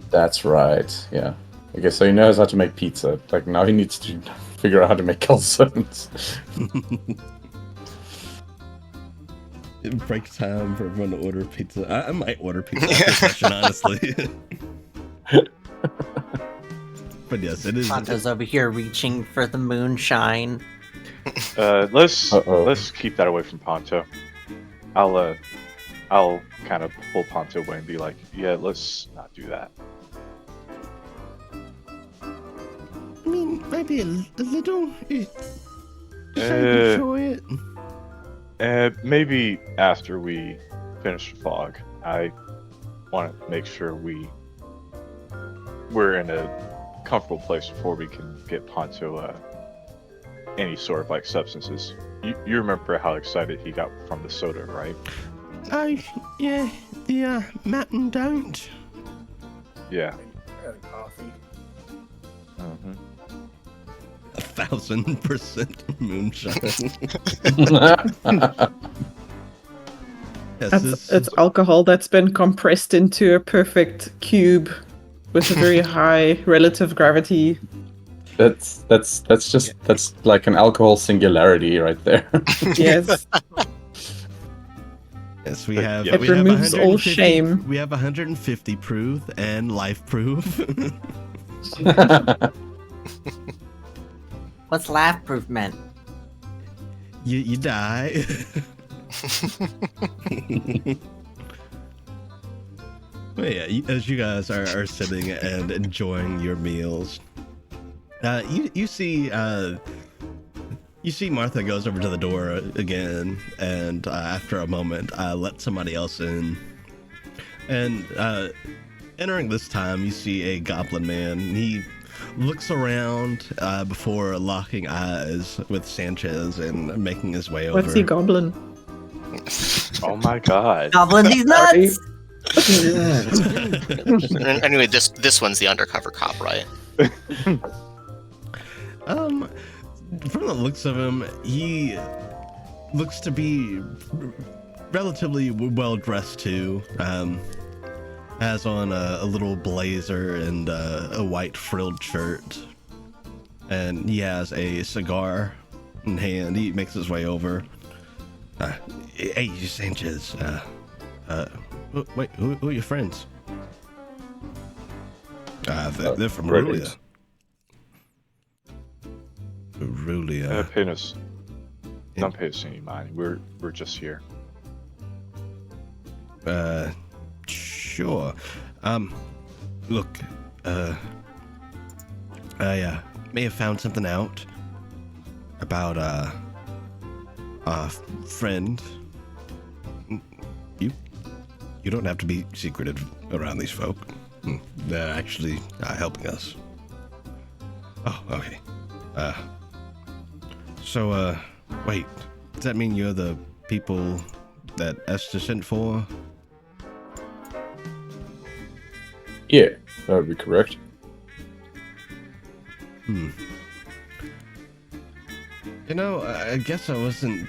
That's right. Yeah. Okay, so he knows how to make pizza. Like now he needs to figure out how to make calzones. Break time for everyone to order pizza. I might order pizza after this session, honestly. But yes, it is. Ponto's over here reaching for the moonshine. Let's keep that away from Ponto. I'll kind of pull Ponto away and be like, yeah, let's not do that. I mean, maybe a little. so enjoy it. Maybe after we finish the fog, I want to make sure we're in a comfortable place before we can get Ponto any sort of like substances. You remember how excited he got from the soda, right? Oh, yeah, the Matt and don't. Yeah. Coffee. Mm-hmm. 1,000% moonshine. It's alcohol that's been compressed into a perfect cube with a very high relative gravity. That's like an alcohol singularity right there. Yes. Yes, we have. It we have removes all 150 shame. We have 150 proof and life proof. What's laugh proof meant? You die. Well, yeah, as you guys are sitting and enjoying your meals, you see Martha goes over to the door again, and after a moment, let somebody else in. And entering this time, you see a goblin man. He looks around before locking eyes with Sanchez and making his way over. What's he goblin? Oh my god. Goblin these nuts! Anyway, this one's the undercover cop, right? From the looks of him, he looks to be relatively well dressed too. Has on a little blazer and a white frilled shirt, and he has a cigar in hand. He makes his way over. Hey, Sanchez. Wait, who are your friends? They're from Rulia. Rulia. Don't pay us any mind. We're just here. Sure. Look, I may have found something out about our friend. You don't have to be secretive around these folk. They're actually helping us. Oh, okay. So, wait. Does that mean you're the people that Esther sent for? Yeah, that would be correct. You know, I guess I wasn't...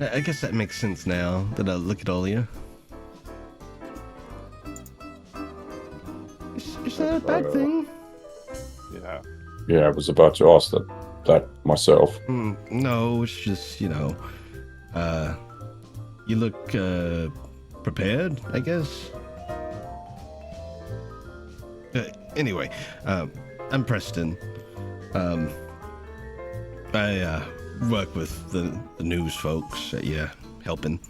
I guess that makes sense now that I look at all of you. Is that a bad thing? Yeah. Yeah, I was about to ask that myself. No, it's just, you know, you look prepared, I guess. Anyway, I'm Preston. I work with the news folks that you're helping.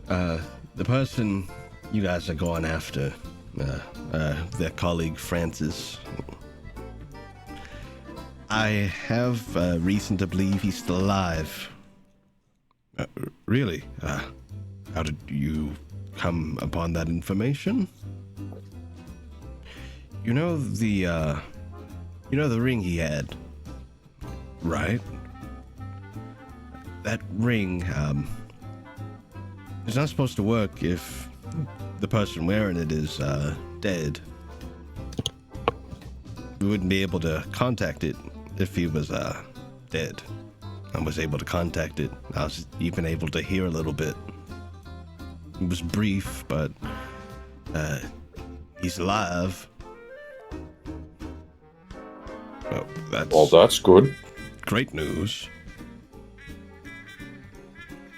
The person you guys are going after, their colleague Francis. I have reason to believe he's still alive. Really? How did you come upon that information? You know the ring he had, right? That ring, is not supposed to work if the person wearing it is dead. We wouldn't be able to contact it if he was dead. I was able to contact it. I was even able to hear a little bit. It was brief, but he's alive. Well, that's good. Great news.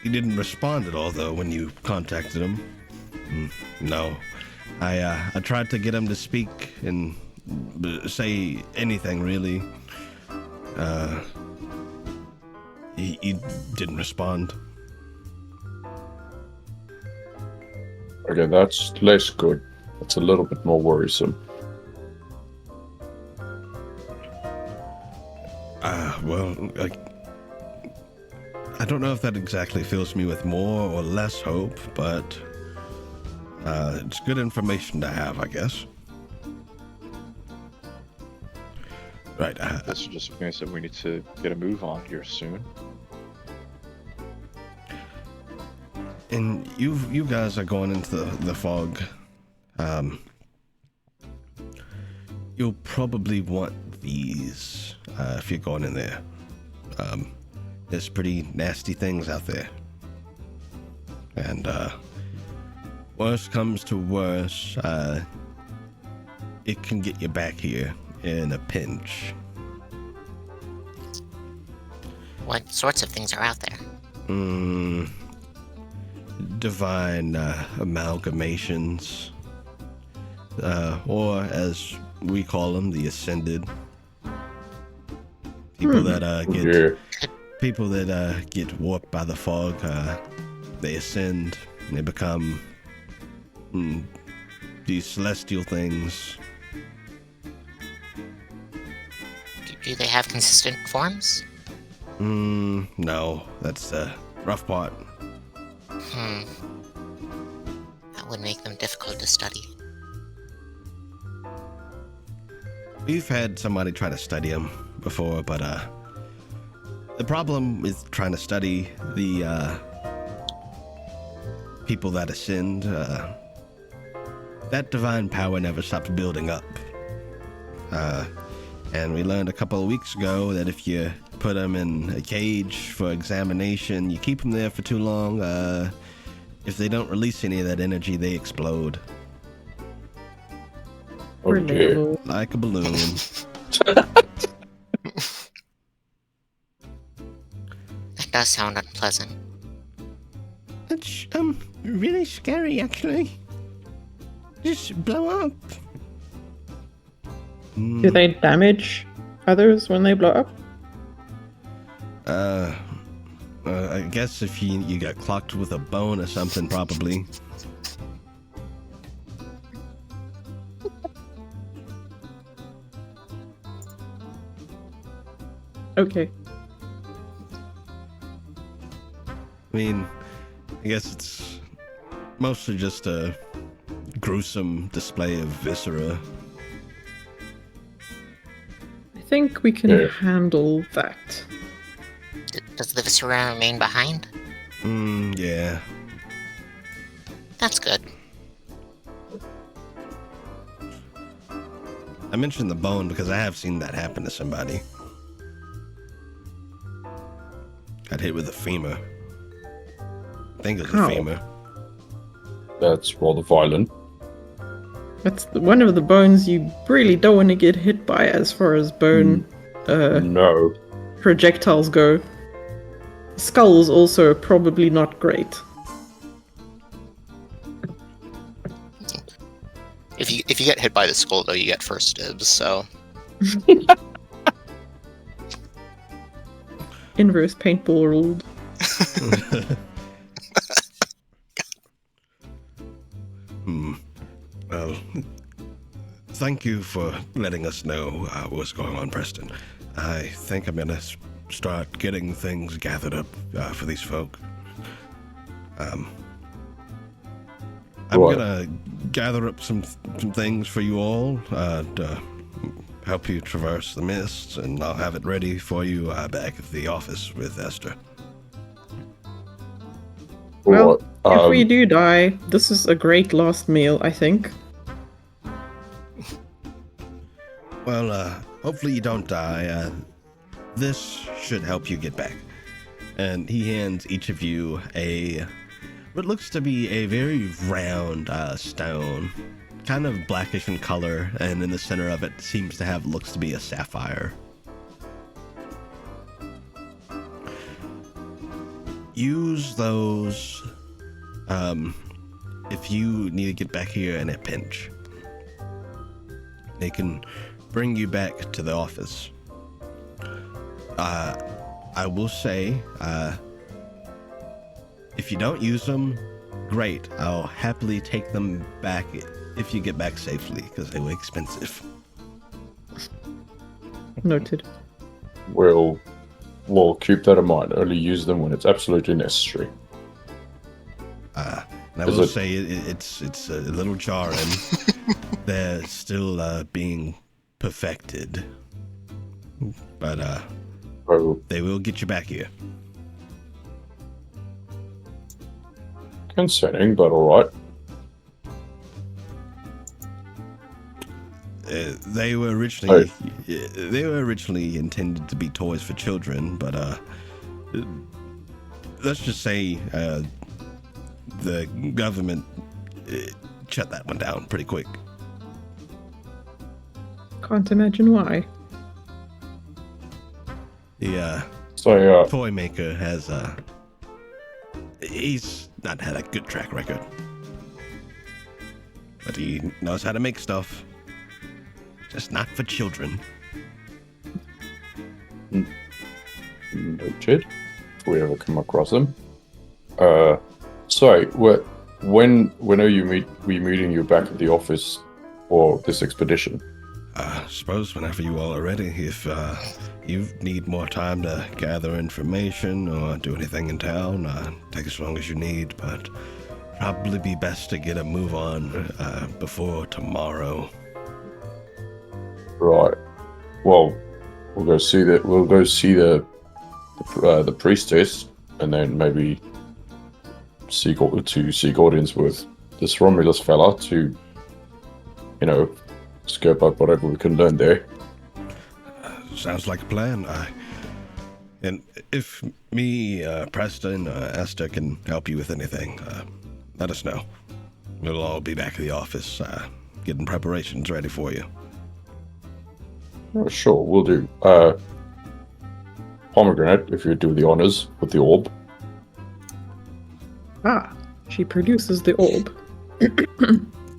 He didn't respond at all, though, when you contacted him. No. I tried to get him to speak and say anything, really. He didn't respond. Okay, that's less good. That's a little bit more worrisome. Well, don't know if that exactly fills me with more or less hope, but it's good information to have, I guess. Right. This just means that we need to get a move on here soon. And you guys are going into the fog. You'll probably want these if you're going in there. There's pretty nasty things out there. And worst comes to worst, it can get you back here in a pinch. What sorts of things are out there? Divine amalgamations. Or as we call them, the Ascended. People that people that get warped by the fog, they ascend and they become these celestial things. Do they have consistent forms? No, that's the rough part. That would make them difficult to study. We've had somebody try to study them before, but the problem with trying to study the people that ascend, that divine power never stops building up. And we learned a couple of weeks ago that if you put them in a cage for examination, you keep them there for too long, if they don't release any of that energy, they explode. Oh dear. Like a balloon. That does sound unpleasant. It's really scary, actually. Just blow up. Do they damage others when they blow up? I guess if you got clocked with a bone or something, probably. Okay. I mean, I guess it's mostly just a gruesome display of viscera. I think we can handle that. Does the viscera remain behind? Yeah. That's good. I mentioned the bone because I have seen that happen to somebody. Got hit with a femur. I think it was a femur. That's rather violent. That's one of the bones you really don't want to get hit by as far as bone No. projectiles go. Skulls also probably not great. If you get hit by the skull, though, you get first dibs. So Inverse paintball ruled. Well, thank you for letting us know what's going on, Preston. I think I'm gonna start getting things gathered up for these folk. I'm gonna gather up some things for you all to help you traverse the mists, and I'll have it ready for you back at the office with Esther. Well, if we do die, this is a great last meal, I think. Well, hopefully you don't die. This should help you get back. And he hands each of you what looks to be a very round stone, kind of blackish in color, and in the center of it looks to be a sapphire. Use those if you need to get back here in a pinch. They can bring you back to the office. I will say, if you don't use them, great. I'll happily take them back if you get back safely, because they were expensive. Noted. We'll Well, keep that in mind. Only use them when it's absolutely necessary. And I will say it's a little jarring. They're still being perfected, but they will get you back here. Concerning, but all right. They were originally intended to be toys for children, but let's just say the government shut that one down pretty quick. Can't imagine why. The So toy maker has he's not had a good track record, but he knows how to make stuff. Just not for children. noted. If we ever come across them. So when are you meeting you back at the office for this expedition? I suppose whenever you all are ready. If you need more time to gather information or do anything in town, take as long as you need, but probably be best to get a move on before tomorrow. Right. Well, we'll go see the priestess, and then maybe seek audience with this Romulus fella to, scope up whatever we can learn there. Sounds like a plan. And if me, Preston, Esther can help you with anything, let us know. We'll all be back at the office, getting preparations ready for you. Oh, sure, we'll do. Pomegranate, if you do the honors with the orb. Ah, she produces the orb.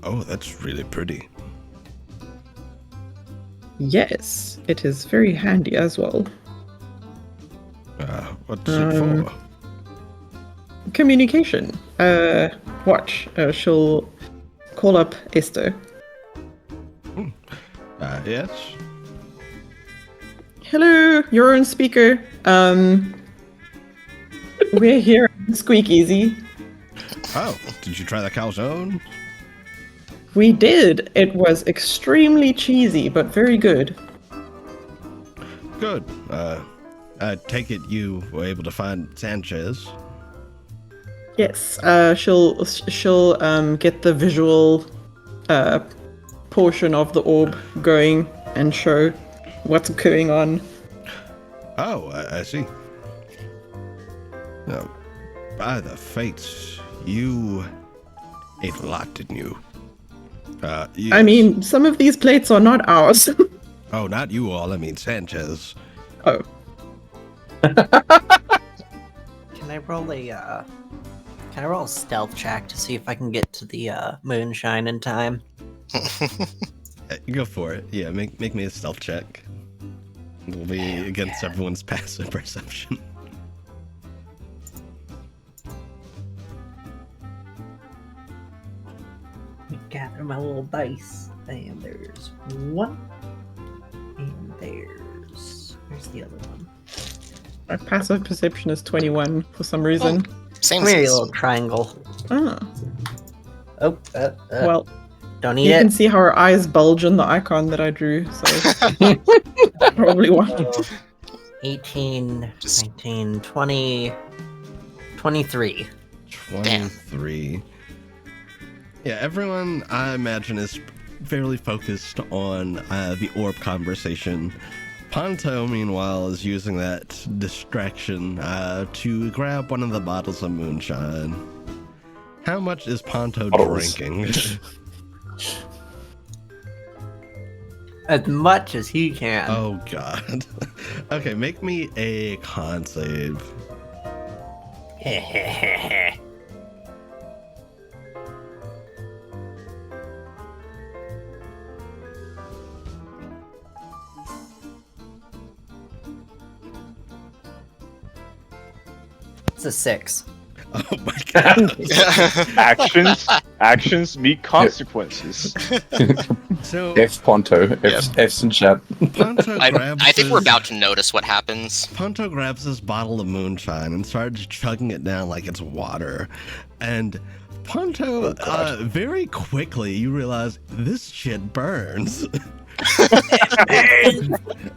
Oh, that's really pretty. Yes, it is very handy as well. What's it for? Communication. Watch. She'll call up Esther. Yes? Hello, you're on speaker. We're here at Squeak Easy. Oh, did you try the calzone? We did. It was extremely cheesy, but very good. Good. I take it you were able to find Sanchez. Yes. She'll get the visual portion of the orb going and show what's going on. Oh, I see. Now, by the fates, you ate a lot, didn't you? Yes. I mean, some of these plates are not ours. Oh, not you all. I mean Sanchez. Oh. Can I roll a stealth check to see if I can get to the moonshine in time? Go for it. Yeah, make me a stealth check. It'll be against everyone's passive perception. Gather my little dice, and there's one, and where's the other one? My passive perception is 21 for some reason. Same Maybe a as little triangle. Ah. Oh, Well, don't you eat can it. see how her eyes bulge in the icon that I drew, so probably one. 18, 19, 20, 23. 23. Yeah, everyone, I imagine, is fairly focused on the orb conversation. Ponto, meanwhile, is using that distraction to grab one of the bottles of moonshine. How much is Ponto drinking? As much as he can. Oh, God. Okay, make me a con save. It's a 6. Oh my god. Actions meet consequences. So F Ponto. F's in chat. Ponto grabs I think we're his- about to notice what happens. Ponto grabs this bottle of moonshine and starts chugging it down like it's water. And Ponto, very quickly, you realize this shit burns.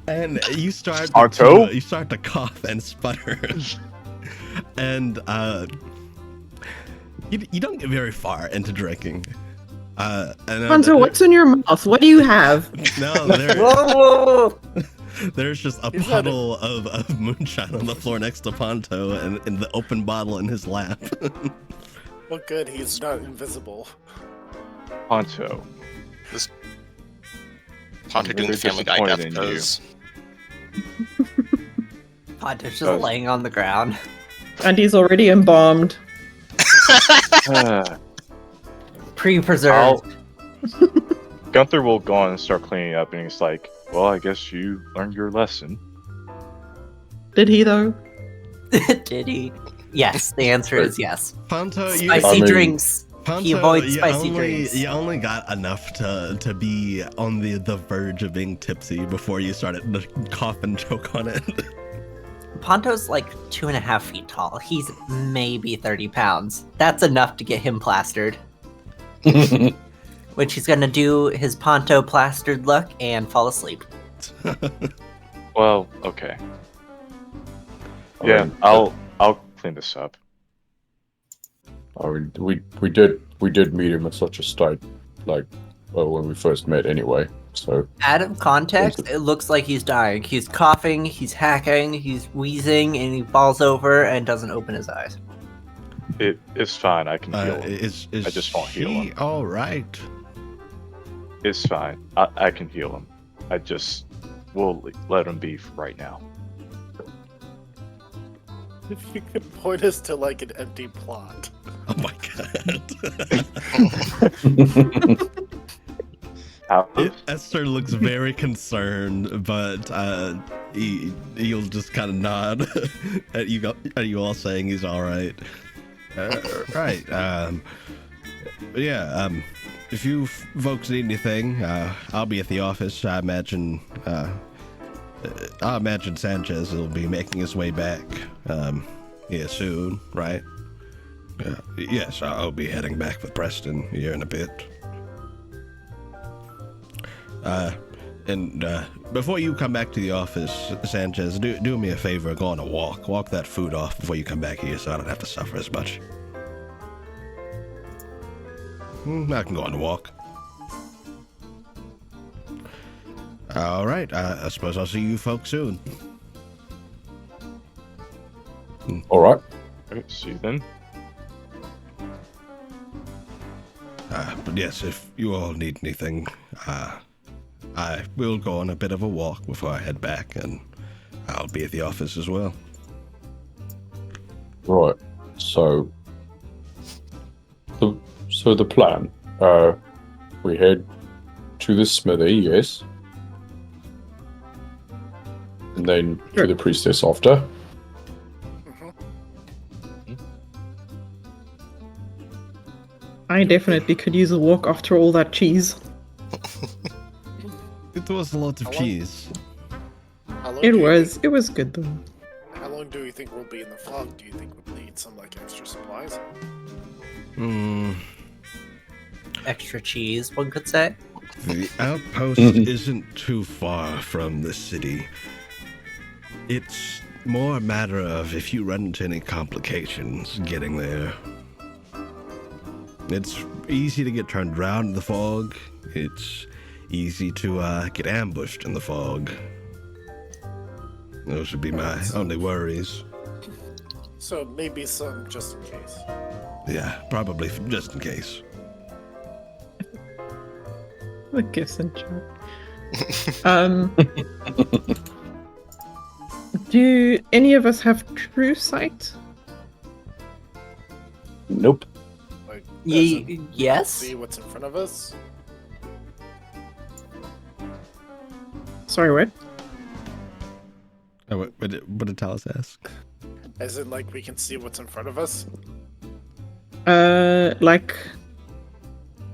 And you start Ponto? you start to cough and sputter. And you don't get very far into drinking. Ponto, what's in your mouth? What do you have? No, there's just a puddle of moonshine on the floor next to Ponto and in the open bottle in his lap. Well, good, he's not invisible. Ponto. Ponto doing the Family Guy death pose. Ponto's just laying on the ground. And he's already embalmed. Pre-preserved. Gunther will go on and start cleaning up, and he's like, well, I guess you learned your lesson. Did he, though? Did he? Yes, the answer is yes. Ponto, Spicy drinks. Ponto, he avoids spicy drinks. You only got enough to be on the verge of being tipsy before you started to cough and choke on it. Ponto's like 2.5 feet tall. He's maybe 30 pounds. That's enough to get him plastered. Which he's gonna do his Ponto plastered look and fall asleep. Well, okay. Yeah, I'll clean this up. We did meet him in such a state, like, well, when we first met anyway. So Out of context, it looks like he's dying. He's coughing, he's hacking, he's wheezing, and he falls over and doesn't open his eyes. It's fine. I can heal him. I just won't heal him. All right. It's fine. I can heal him. I just will let him be right now. If you could point us to like an empty plot. Oh my god. Esther looks very concerned, but he'll just kind of nod at you all saying he's all right. Right. If you folks need anything, I'll be at the office. I imagine Sanchez will be making his way back soon, right? Yes, I'll be heading back with Preston here in a bit. And before you come back to the office, Sanchez, do me a favor, go on a walk. Walk that food off before you come back here so I don't have to suffer as much. I can go on a walk. All right, I suppose I'll see you folks soon. all right. Okay, see you then. But yes, if you all need anything, I will go on a bit of a walk before I head back, and I'll be at the office as well. Right. So the plan, we head to the smithy, yes, and then to the priestess after. I definitely could use a walk after all that cheese. It was a lot of cheese. It was good though. How long do you think we'll be in the fog? Do you think we'll need some like extra supplies? Extra cheese, one could say. The outpost isn't too far from the city. It's more a matter of if you run into any complications getting there. It's easy to get turned around in the fog. It's easy to get ambushed in the fog. Those would be my only worries. So maybe some just in case. Yeah, probably just in case. The gifts and chat. Do any of us have true sight? Nope. Like, Yes. see what's in front of us. Sorry, what? Oh, what did Talos ask? As in, like, we can see what's in front of us. Like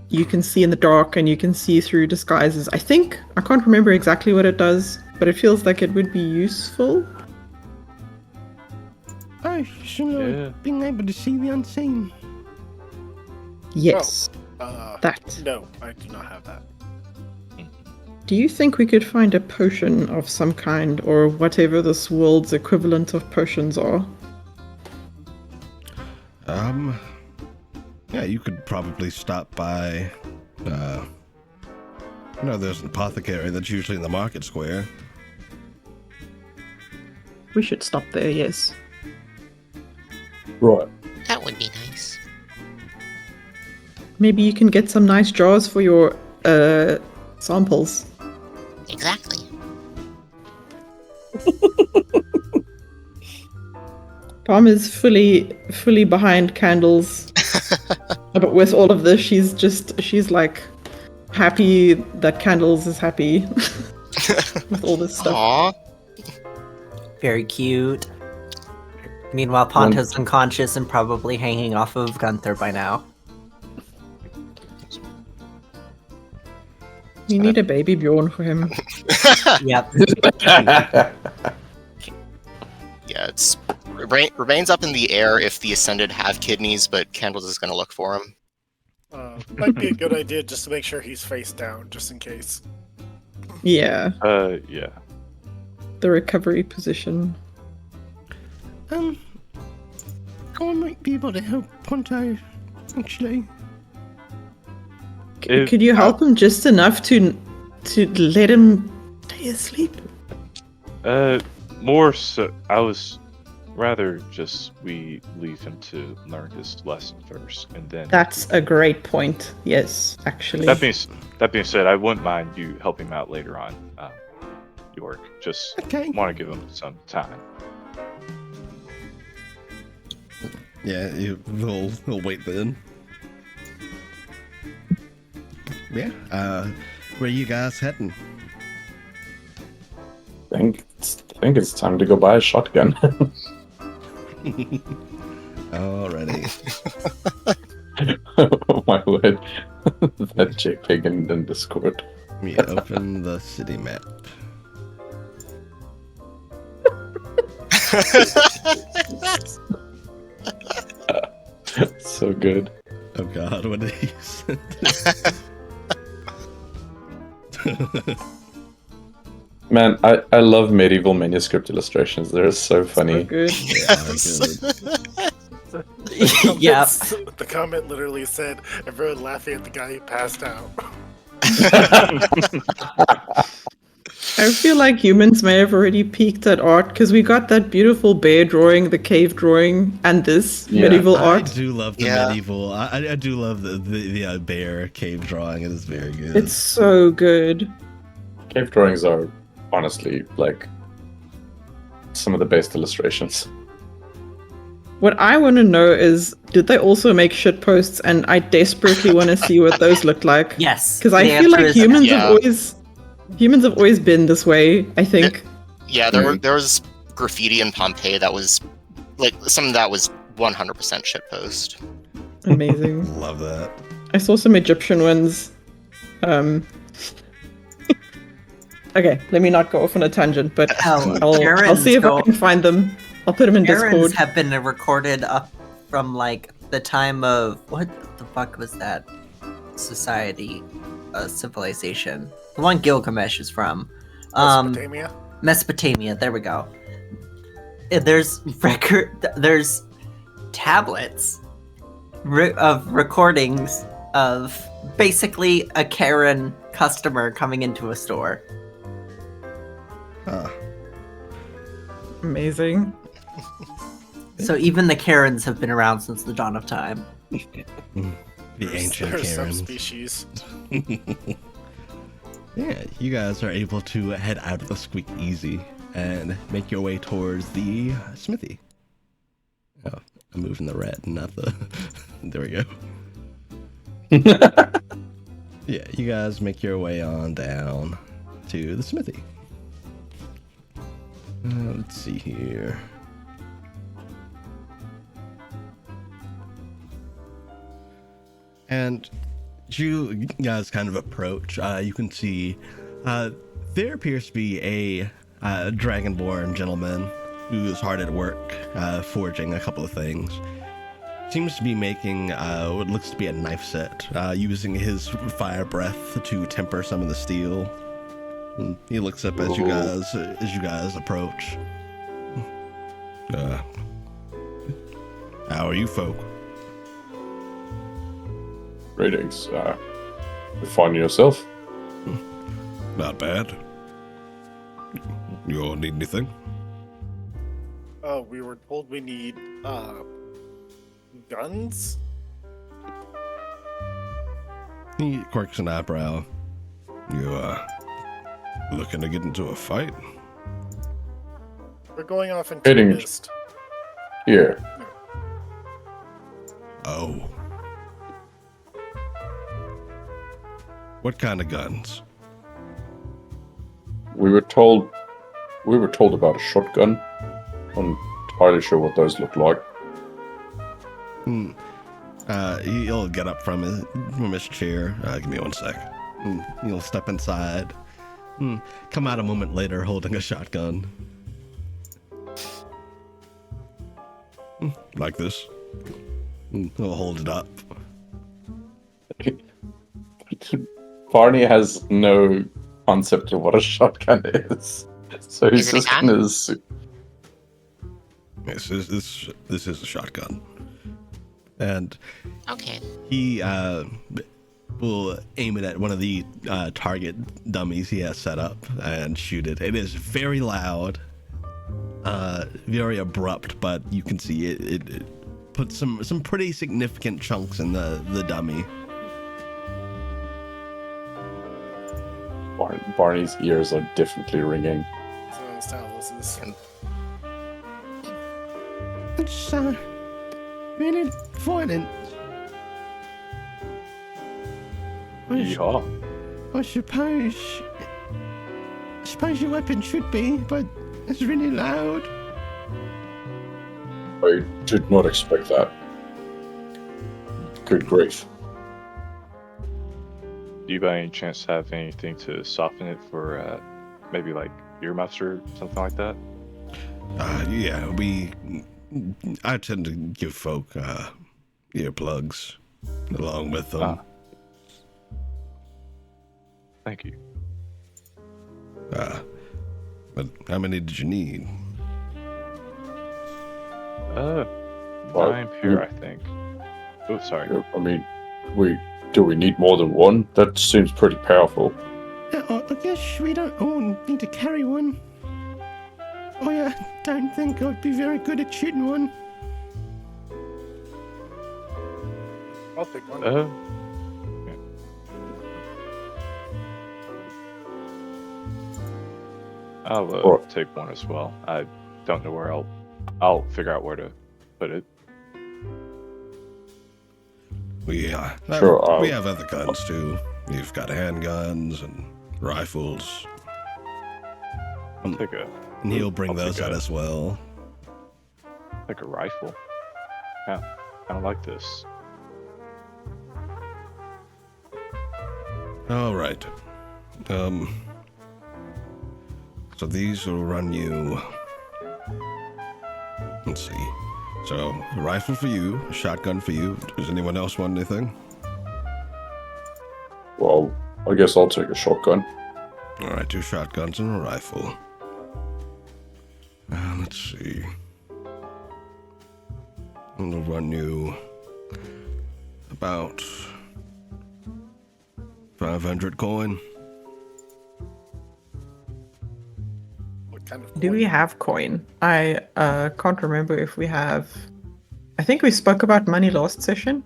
you can see in the dark and you can see through disguises. I can't remember exactly what it does, but it feels like it would be useful. Oh, so being able to see the unseen. Yes. That. No, I do not have that. Do you think we could find a potion of some kind, or whatever this world's equivalent of potions are? Yeah, you could probably stop by, there's an apothecary that's usually in the market square. We should stop there, yes. Right. That would be nice. Maybe you can get some nice jars for your, samples. Exactly. Palm is fully behind candles. But with all of this, she's like happy that Candles is happy with all this stuff. Aww. Very cute. Meanwhile, Ponto's unconscious and probably hanging off of Gunther by now. You need a baby Bjorn for him. Yep. Yeah, it's remains up in the air if the Ascended have kidneys, but Candles is gonna look for him. Might be a good idea just to make sure he's face down, just in case. Yeah. Yeah. The recovery position. I might be able to help Ponto, actually. Could you help him just enough to let him stay asleep? More so, I was rather just we leave him to learn his lesson first, and then. That's a great point. Yes, actually. That being said, I wouldn't mind you helping him out later on, York. Just want to give him some time. Yeah, we'll wait then. Yeah. Where are you guys heading? I think it's time to go buy a shotgun. Alrighty. Oh my word. That JPEG in Discord. We open the city map. So good. Oh god, what did he say? Man, I love medieval manuscript illustrations. They're so funny. So good. Yeah. The comment literally said, everyone laughing at the guy who passed out. I feel like humans may have already peaked at art because we got that beautiful bear drawing, the cave drawing, and this medieval art. I do love the medieval. I do love the bear cave drawing. It is very good. It's so good. Cave drawings are honestly like some of the best illustrations. What I want to know is, did they also make shit posts? And I desperately want to see what those look like. Yes. Because I feel like humans have always been this way, I think. There was graffiti in Pompeii that was like something that was 100% shitpost. Amazing. Love that. I saw some Egyptian ones. Okay, let me not go off on a tangent, but I'll see if I can find them. I'll put them in Discord. Errands have been recorded up from like the time of what the fuck was that society, civilization? The one Gilgamesh is from. Mesopotamia? Mesopotamia. There we go. There's tablets of recordings of basically a Karen customer coming into a store. Amazing. So even the Karens have been around since the dawn of time. The ancient There's Karens. subspecies. Yeah, you guys are able to head out of the Squeak Easy and make your way towards the smithy. Oh, I'm moving the red, not the... There we go. Yeah, you guys make your way on down to the smithy. Let's see here. And you guys kind of approach. You can see there appears to be a dragonborn gentleman who is hard at work forging a couple of things. Seems to be making what looks to be a knife set, using his fire breath to temper some of the steel. And he looks up as you guys approach. How are you folk? Greetings. You find yourself? Not bad. You all need anything? Oh, we were told we need guns? He quirks an eyebrow. You looking to get into a fight? We're going off into Hitting- mist. Yeah. Oh. What kind of guns? We were told about a shotgun. I'm entirely sure what those look like. He'll get up from his chair. Give me 1 sec. He'll step inside. Come out a moment later holding a shotgun. Like this. He'll hold it up. Barney has no concept of what a shotgun is. So he's Is it a just gun? gonna assume. This is a shotgun. And Okay. he will aim it at one of the target dummies he has set up and shoot it. It is very loud, very abrupt, but you can see it puts some pretty significant chunks in the dummy. Barney's ears are definitely ringing. So Stalos is. It's really violent. Yeehaw. I suppose your weapon should be, but it's really loud. I did not expect that. Good grief. Do you by any chance have anything to soften it for maybe like earmuffs or something like that? Yeah, I tend to give folk earplugs along with them. Thank you. But how many did you need? 9 pure, I think. Oh, sorry. I mean, do we need more than one? That seems pretty powerful. I guess we don't all need to carry one. I don't think I'd be very good at shooting one. I'll pick one. I'll take one as well. I don't know where I'll figure out where to put it. We Sure, we have other guns too. You've got handguns and rifles. I'll take a. And he'll bring I'll those take out a- as well. Like a rifle. Yeah, I don't like this. All right. So these will run you. Let's see. So a rifle for you, a shotgun for you. Does anyone else want anything? Well, I guess I'll take a shotgun. All right, 2 shotguns and a rifle. Let's see. It'll run you about 500 coin. What kind of Do we have coin? I can't remember if we have. I think we spoke about money last session.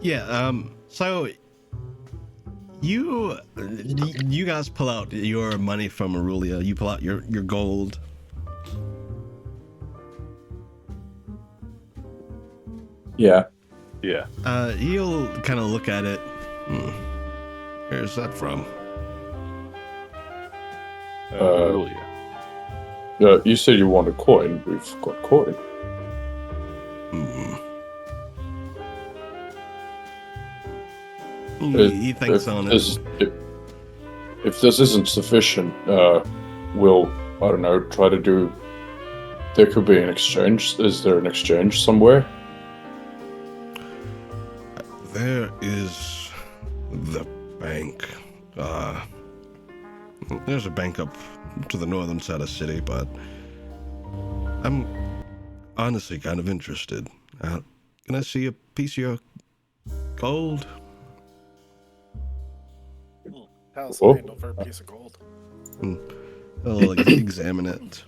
Yeah, so you guys pull out your money from Aurelia. You pull out your gold. Yeah. Yeah. He'll kind of look at it. Where's that from? Julia. You said you want a coin. We've got coin. He thinks on it. If this isn't sufficient, we'll, I don't know, try to do... There could be an exchange. Is there an exchange somewhere? There is the bank. There's a bank up to the northern side of the city, but I'm honestly kind of interested. Can I see a piece of your gold? How's the handle for a piece of gold? I'll examine it.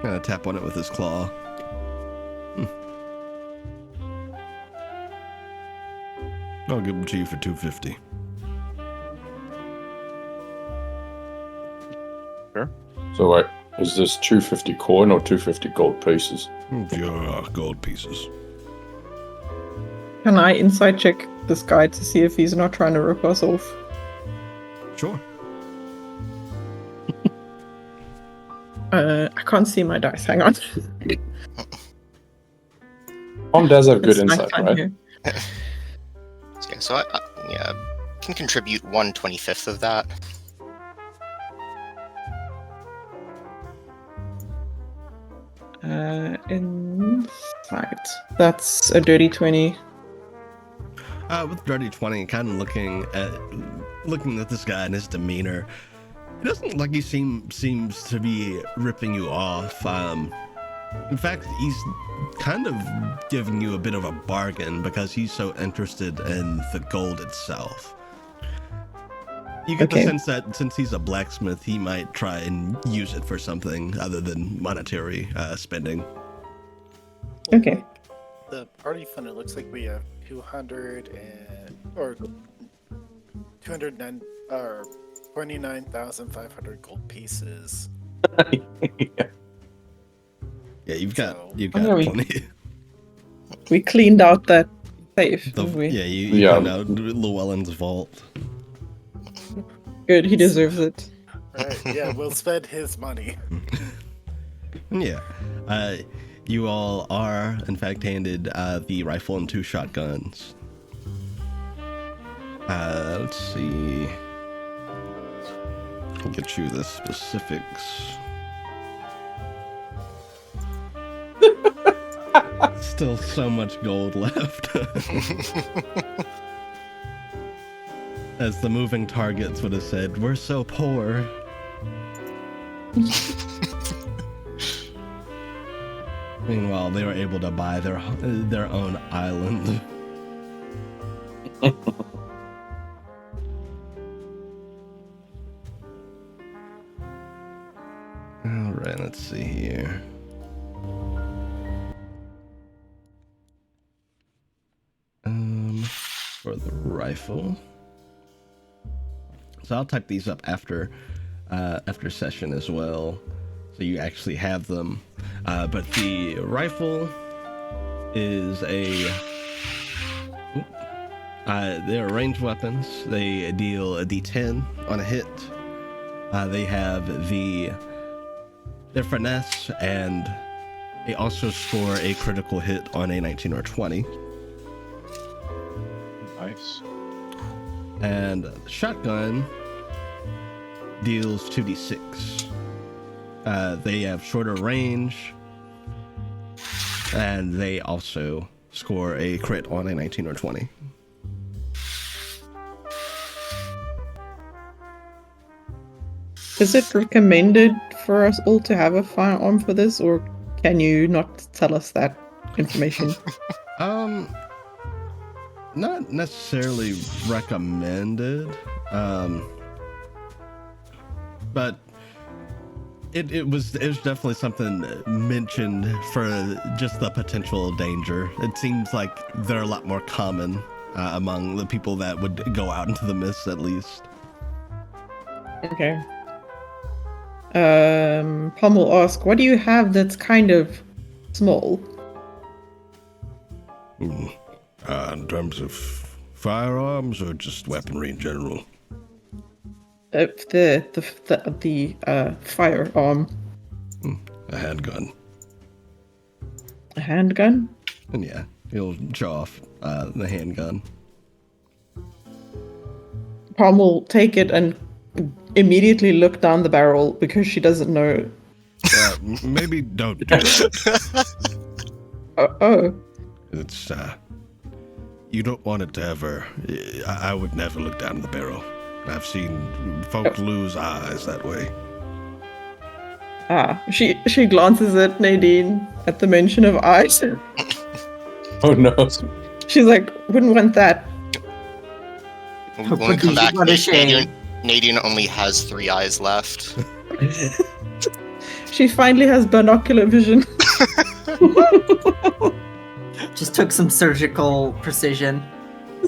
Kind of tap on it with his claw. I'll give them to you for 250. Sure. So wait, is this 250 coin or 250 gold pieces? Your gold pieces. Can I inside check this guy to see if he's not trying to rip us off? Sure. I can't see my dice. Hang on. Tom does have good It's insight, nighttime right? here. Yeah, so I can contribute 1/25 of that. Insight. That's a dirty 20. With Dirty 20, kind of looking at this guy and his demeanor, it doesn't look like he seems to be ripping you off. In fact, he's kind of giving you a bit of a bargain because he's so interested in the gold itself. You get the sense that since he's a blacksmith, he might try and use it for something other than monetary spending. Okay. The party fund, it looks like we have 29,500 gold pieces. Yeah, you've got plenty. We cleaned out that safe, didn't we? Yeah, you cleaned out Llewellyn's vault. Good, he deserves it. Right, yeah, we'll spend his money. Yeah. You all are, in fact, handed the rifle and 2 shotguns. Let's see. I'll get you the specifics. Still so much gold left. As the moving targets would have said, we're so poor. Meanwhile, they were able to buy their own island. Alright, let's see here. For the rifle. So I'll type these up after session as well, so you actually have them. But the rifle is they're ranged weapons. They deal a D10 on a hit. They have their finesse, and they also score a critical hit on a 19 or 20. Nice. And the shotgun deals 2d6. They have shorter range, and they also score a crit on a 19 or 20. Is it recommended for us all to have a firearm for this, or can you not tell us that information? Not necessarily recommended, but it was definitely something mentioned for just the potential danger. It seems like they're a lot more common among the people that would go out into the mist, at least. Okay. Palm will ask, what do you have that's kind of small? In terms of firearms or just weaponry in general? The firearm. A handgun. A handgun? And yeah, he'll show off the handgun. Palm will take it and immediately look down the barrel because she doesn't know. Maybe don't do that. Oh. It's, you don't want it to ever. I would never look down the barrel. I've seen folk lose eyes that way. She glances at Nadine at the mention of eyes. Oh no. She's like, wouldn't want that. When we come back, Nadine only has 3 eyes left. She finally has binocular vision. Just took some surgical precision.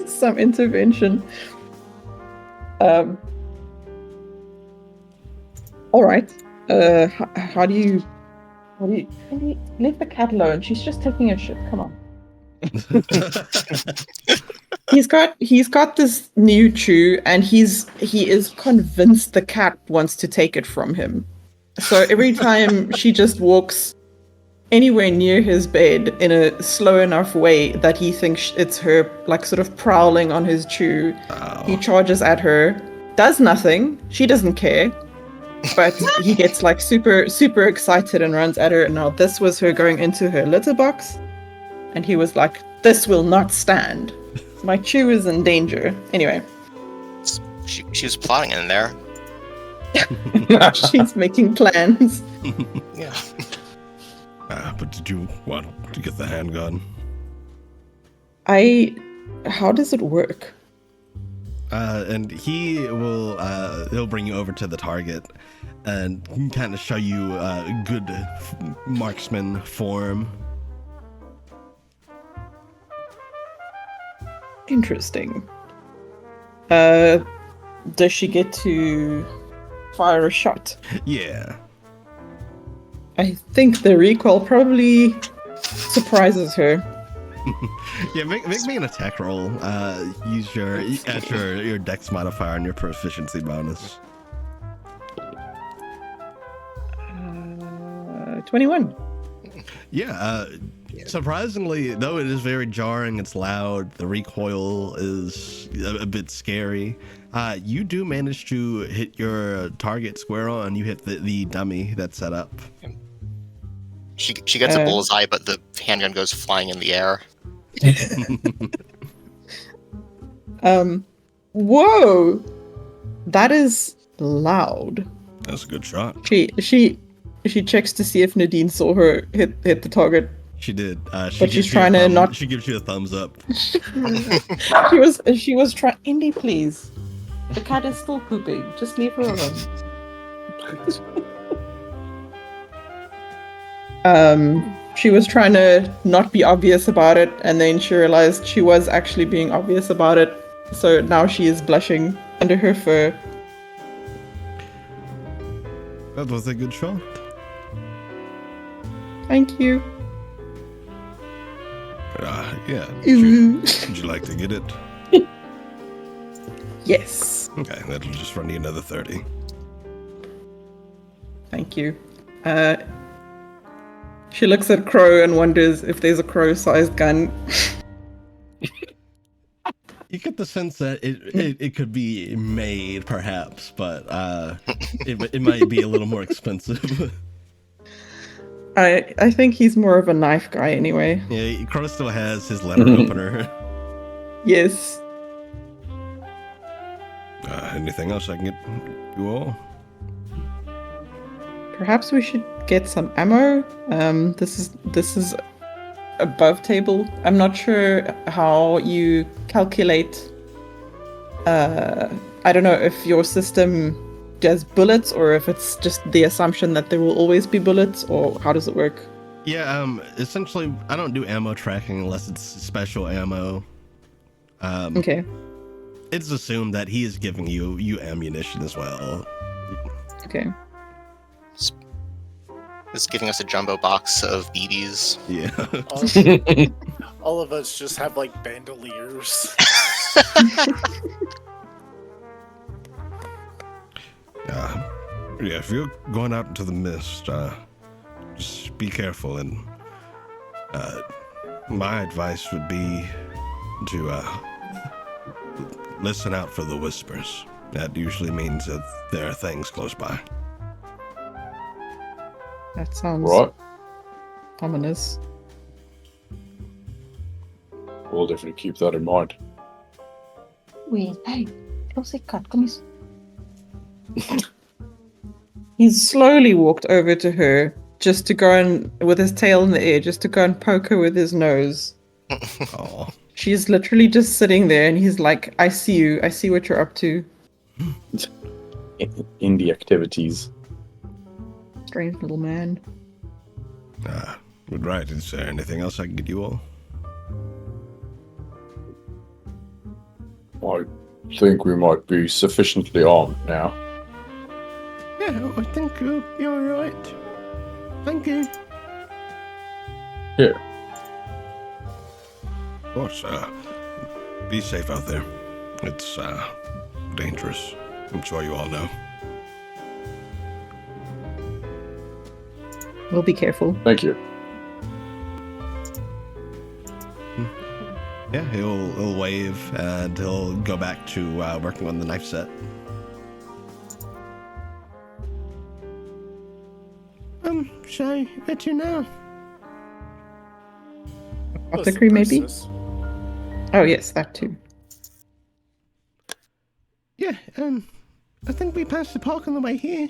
Some intervention. All right. How do you leave the cat alone? She's just taking a shit. Come on. He's got this new chew, and he is convinced the cat wants to take it from him. So every time she just walks anywhere near his bed in a slow enough way that he thinks it's her, like, sort of prowling on his chew, he charges at her, does nothing, she doesn't care, but he gets like super excited and runs at her. And now this was her going into her litter box, and he was like, this will not stand, my chew is in danger. Anyway, she was plotting in there. She's making plans. Yeah. But did you want to get the handgun? How does it work? And he'll bring you over to the target and kind of show you a good marksman form. Interesting. Does she get to fire a shot? Yeah. I think the recoil probably surprises her. Yeah, make me an attack roll. Use your dex modifier and your proficiency bonus. 21. Yeah, surprisingly, though it is very jarring, it's loud, the recoil is a bit scary, you do manage to hit your target square on. You hit the dummy that's set up. She gets a bullseye, but the handgun goes flying in the air. Whoa! That is loud. That's a good shot. She checks to see if Nadine saw her hit the target. She did. But she's trying to not. She gives you a thumbs up. She was trying. Indy, please. The cat is still pooping. Just leave her alone. She was trying to not be obvious about it, and then she realized she was actually being obvious about it. So now she is blushing under her fur. That was a good shot. Thank you. Yeah. Would you like to get it? Yes. Okay, that'll just run you another 30. Thank you. She looks at Crow and wonders if there's a crow-sized gun. You get the sense that it could be made, perhaps, but it might be a little more expensive. I think he's more of a knife guy anyway. Yeah, Crow still has his letter opener. Yes. Anything else I can get you all? Perhaps we should get some ammo. This is above table. I'm not sure how you calculate. I don't know if your system does bullets or if it's just the assumption that there will always be bullets, or how does it work? Yeah, essentially, I don't do ammo tracking unless it's special ammo. Okay. It's assumed that he is giving you ammunition as well. Okay. It's giving us a jumbo box of BBs. Yeah. All of us just have like bandoliers. Yeah, if you're going out into the mist, just be careful, and my advice would be to listen out for the whispers. That usually means that there are things close by. That sounds Right. ominous. We'll definitely keep that in mind. He's slowly walked over to her, just to go and, with his tail in the air, just to go and poke her with his nose. Oh, She's literally just sitting there, and he's like, I see you. I see what you're up to. Indie activities. Strange little man. good right. Is there anything else I can get you all? I think we might be sufficiently armed now. Yeah, I think you're right. Thank you. Here. Of course, be safe out there. It's, dangerous. I'm sure you all know. We'll be careful. Thank you. Yeah, he'll wave and he'll go back to working on the knife set. So, where to now? Apothecary, maybe? Oh, yes, that too. Yeah, I think we passed the park on the way here.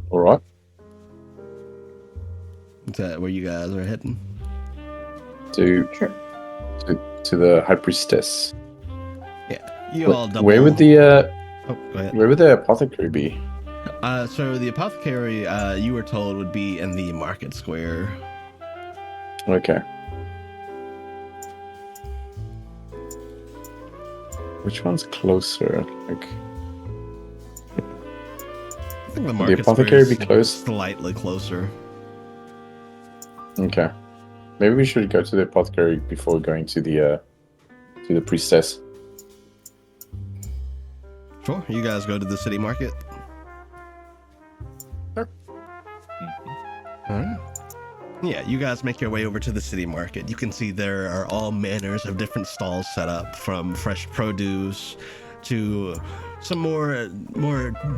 All right. Is that where you guys are heading? To the High Priestess. Yeah, you all double. Where would the Oh, go ahead. where would the apothecary be? So the apothecary, you were told would be in the market square. Okay. Which one's closer? Like, I think the market apothecary square be is close? slightly closer. okay. Maybe we should go to the apothecary before going to the priestess. Sure, you guys go to the city market. Sure. All right. Yeah, you guys make your way over to the city market. You can see there are all manners of different stalls set up, from fresh produce to some more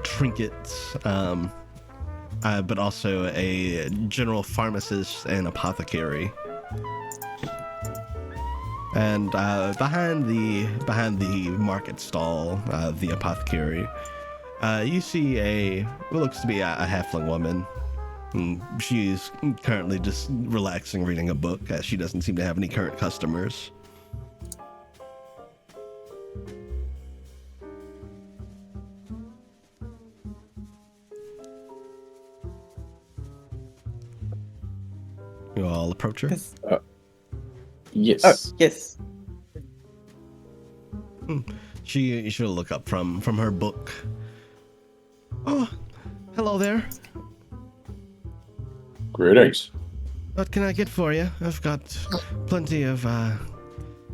trinkets, but also a general pharmacist and apothecary. And behind the market stall, the apothecary, you see what looks to be a halfling woman. She's currently just relaxing, reading a book, as she doesn't seem to have any current customers. You all approach her? Yes. Oh, yes. She'll look up from her book. Oh, hello there. Greetings. What can I get for you? I've got plenty of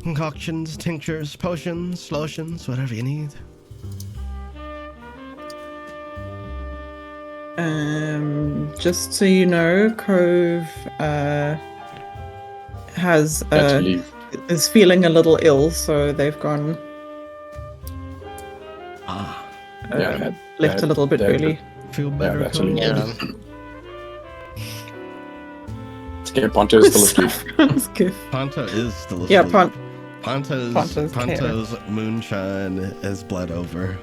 concoctions, tinctures, potions, lotions, whatever you need. Just so you know, Cove has Had to leave. is feeling a little ill, so they've gone Yeah, left a little bit early. Feel better, that's a Cole? little- Yeah. Okay, Ponto's still asleep. Saffron's gift. Ponto is still asleep. Yeah, Ponto's Ponto's moonshine is bled over.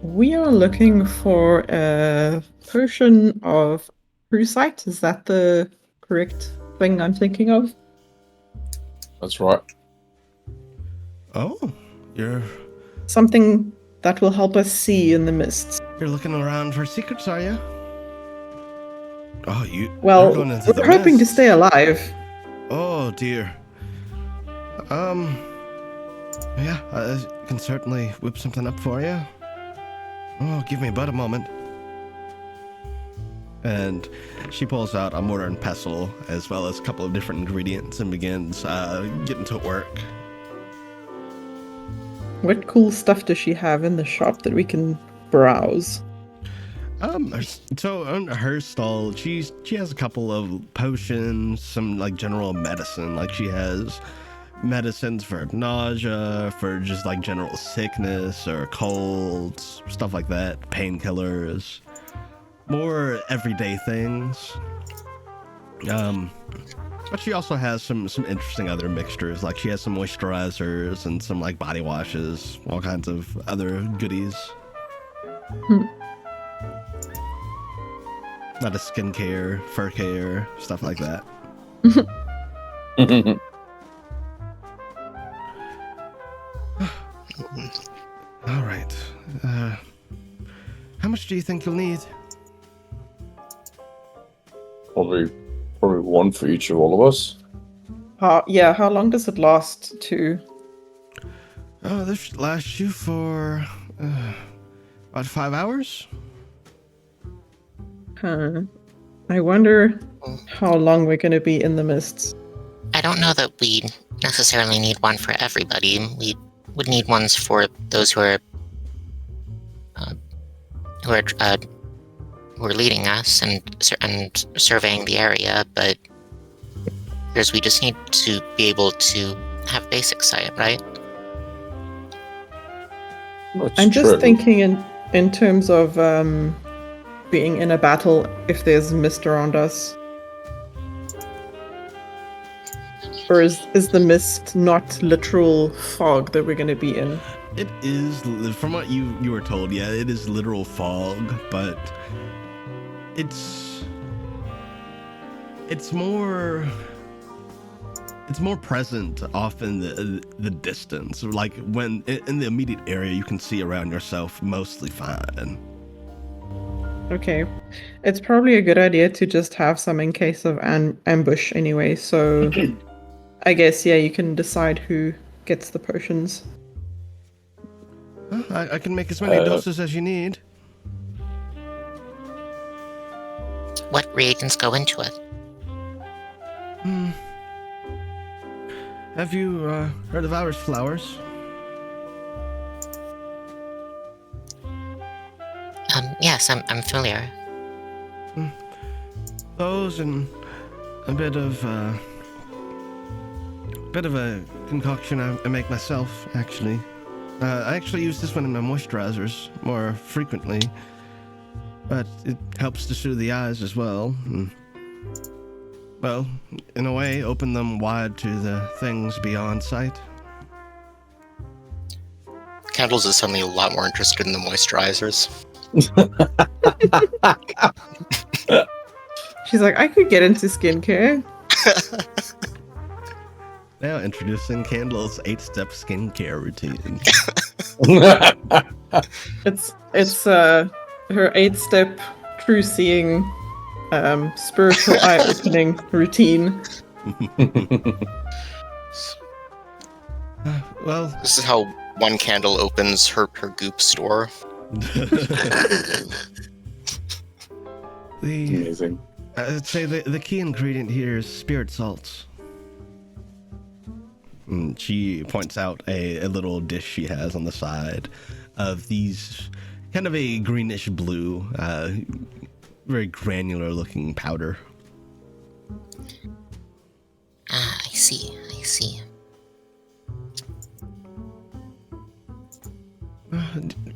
We are looking for a potion of Crusite. Is that the correct thing I'm thinking of? That's right. Oh, you're Something that will help us see in the mists. looking around for secrets, are you? Oh, you're Well, going into the we're hoping to mist. stay alive. Oh dear. Yeah, I can certainly whip something up for you. Oh, give me but a moment. And she pulls out a mortar and pestle, as well as a couple of different ingredients, and begins getting to work. What cool stuff does she have in the shop that we can browse? So on her stall, she has a couple of potions, some like general medicine. Like she has medicines for nausea, for just like general sickness or colds, stuff like that. Painkillers, more everyday things. But she also has some interesting other mixtures. Like she has some moisturizers and some like body washes, all kinds of other goodies. A lot of skincare, fur care, stuff like that. All right. How much do you think you'll need? Probably one for each of all of us. How long does it last to? Oh, this should last you for about 5 hours. I wonder how long we're going to be in the mists. I don't know that we necessarily need one for everybody. We would need ones for those who are leading us and surveying the area. But we just need to be able to have basic sight, right? I'm just thinking in terms of being in a battle if there's mist around us. Or is the mist not literal fog that we're going to be in? It is, from what you were told, yeah, it is literal fog, but it's more present off in the distance. Like when in the immediate area, you can see around yourself mostly fine. Okay, it's probably a good idea to just have some in case of ambush anyway. So I guess you can decide who gets the potions. I can make as many doses as you need. What reagents go into it? Have you heard of Irish flowers? Yes, I'm familiar. Those and a bit of a concoction I make myself, actually. I actually use this one in my moisturizers more frequently, but it helps to soothe the eyes as well. And, well, in a way, open them wide to the things beyond sight. Candles is suddenly a lot more interested in the moisturizers. She's like, I could get into skincare. Now introducing Candle's 8-step skincare routine. It's her 8-step true seeing spiritual eye-opening routine. Well, this is how one candle opens her goop store. Amazing. I'd say the key ingredient here is spirit salts. And she points out a little dish she has on the side of these kind of a greenish blue, very granular looking powder. Ah, I see.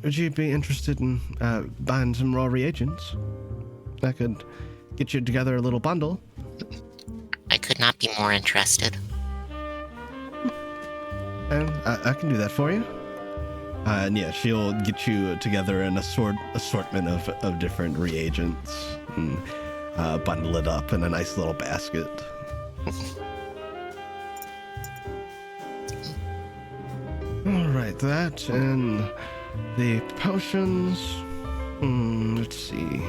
Would you be interested in buying some raw reagents? I could get you together a little bundle. I could not be more interested. And I can do that for you. And yeah, she'll get you together an assortment of different reagents and bundle it up in a nice little basket. Alright, that and the potions. Let's see.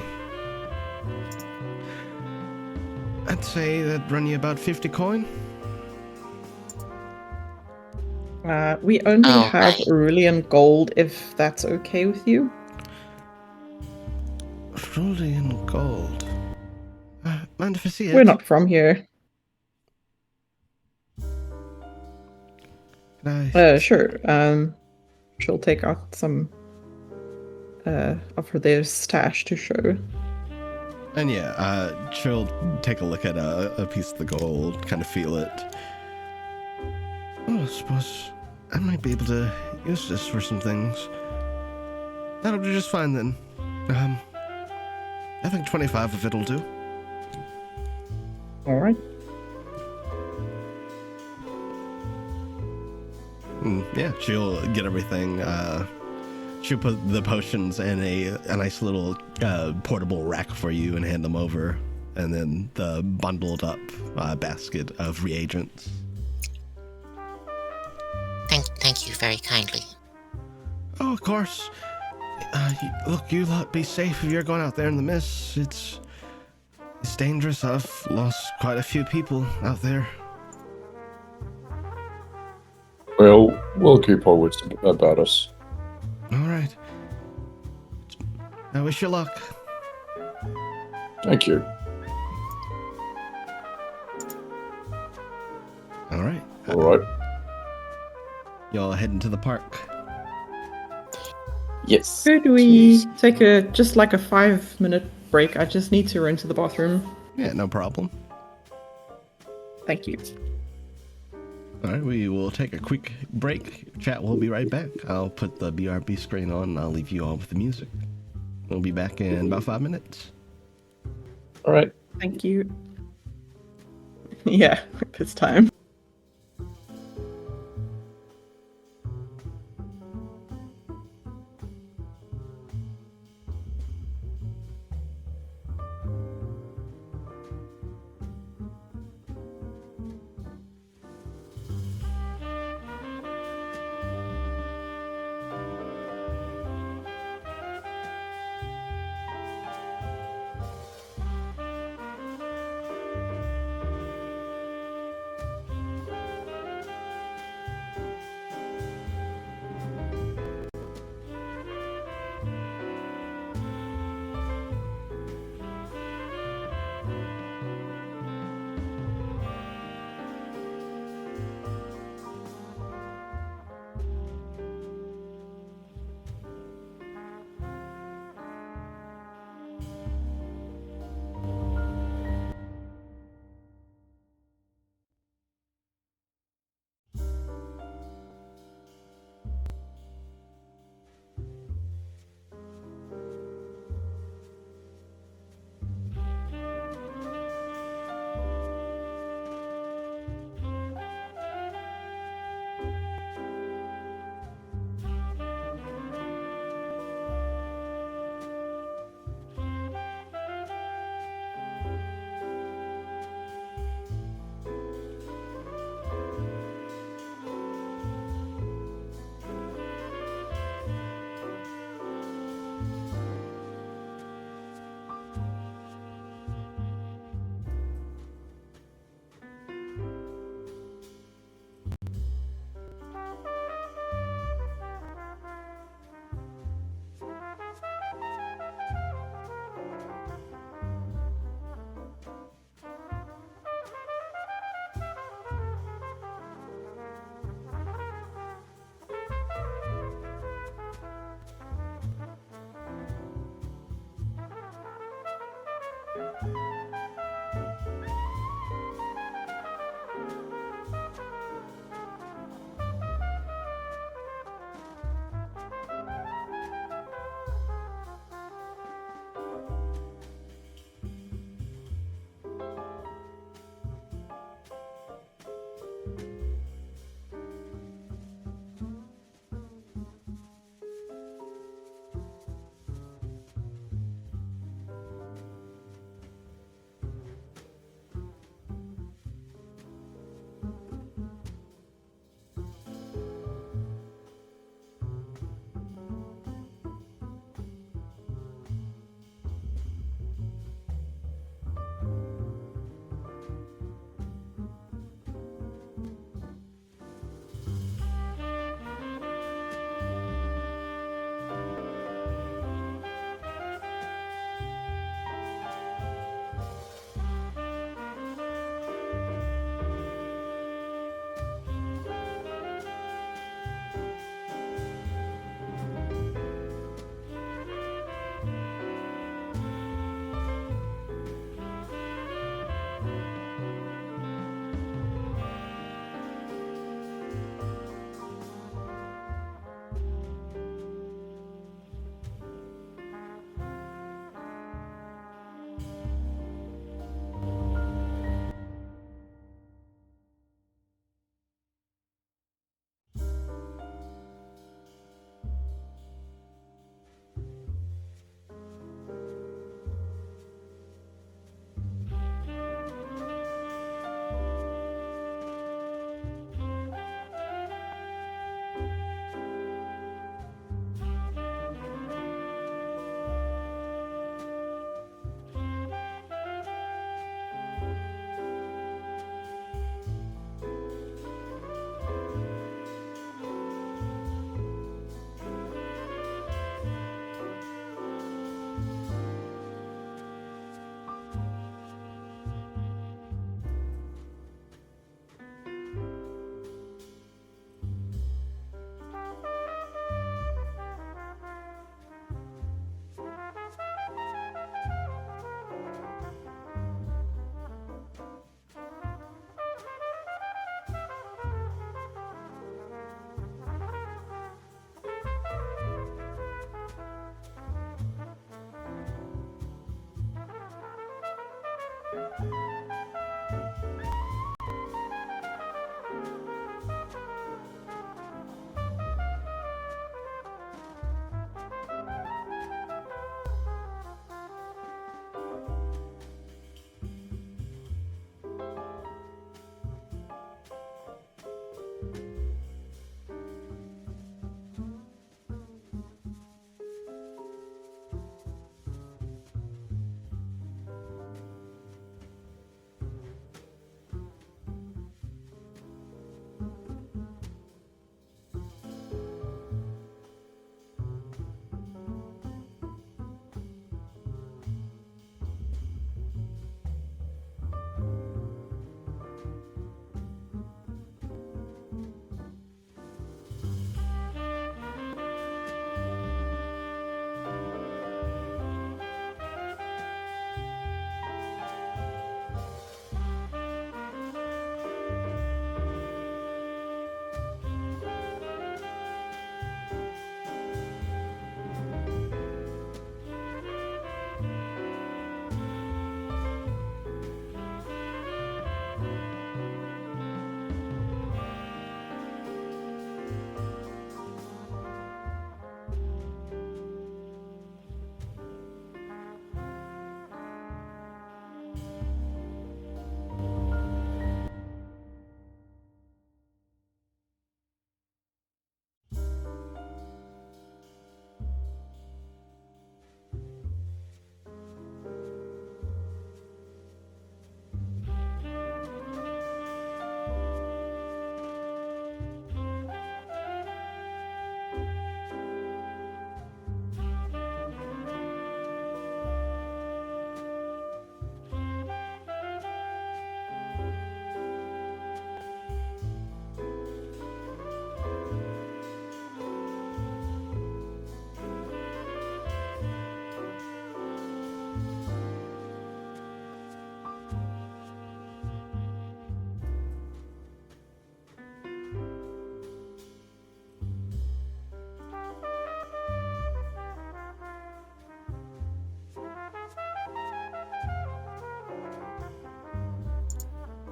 I'd say that run you about 50 coin. We only have right. Aurelian gold, if that's okay with you. Aurelian gold. Mind if I see it? We're not from here. Nice. Sure. She'll take out some of their stash to show. And yeah, she'll take a look at a piece of the gold, kind of feel it. Oh, I suppose I might be able to use this for some things. That'll do just fine then. I think 25 of it'll do. All right. Yeah, she'll get everything. She'll put the potions in a nice little portable rack for you and hand them over, and then the bundled up basket of reagents. Thank you very kindly. Oh, of course. Look, you lot be safe if you're going out there in the mist. It's dangerous. I've lost quite a few people out there. Well, we'll keep our wits about us. All right. I wish you luck. Thank you. All right. All right. Y'all heading to the park. Yes. Could we take a 5-minute break? I just need to run to the bathroom. Yeah, no problem. Thank you. All right, we will take a quick break. Chat will be right back. I'll put the BRB screen on and I'll leave you all with the music. We'll be back in about 5 minutes. All right. Thank you. Yeah, this time.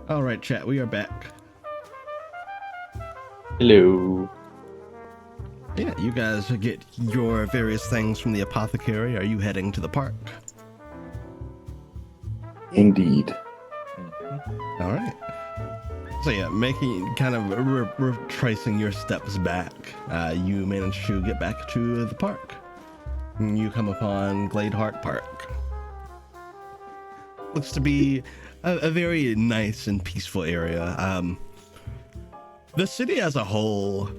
All right, chat, we are back. Hello. Yeah, you guys get your various things from the apothecary. Are you heading to the park? Indeed. All right. So yeah, making kind of retracing your steps back, you manage to get back to the park. You come upon Gladeheart Park. Looks to be a very nice and peaceful area. The city as a whole,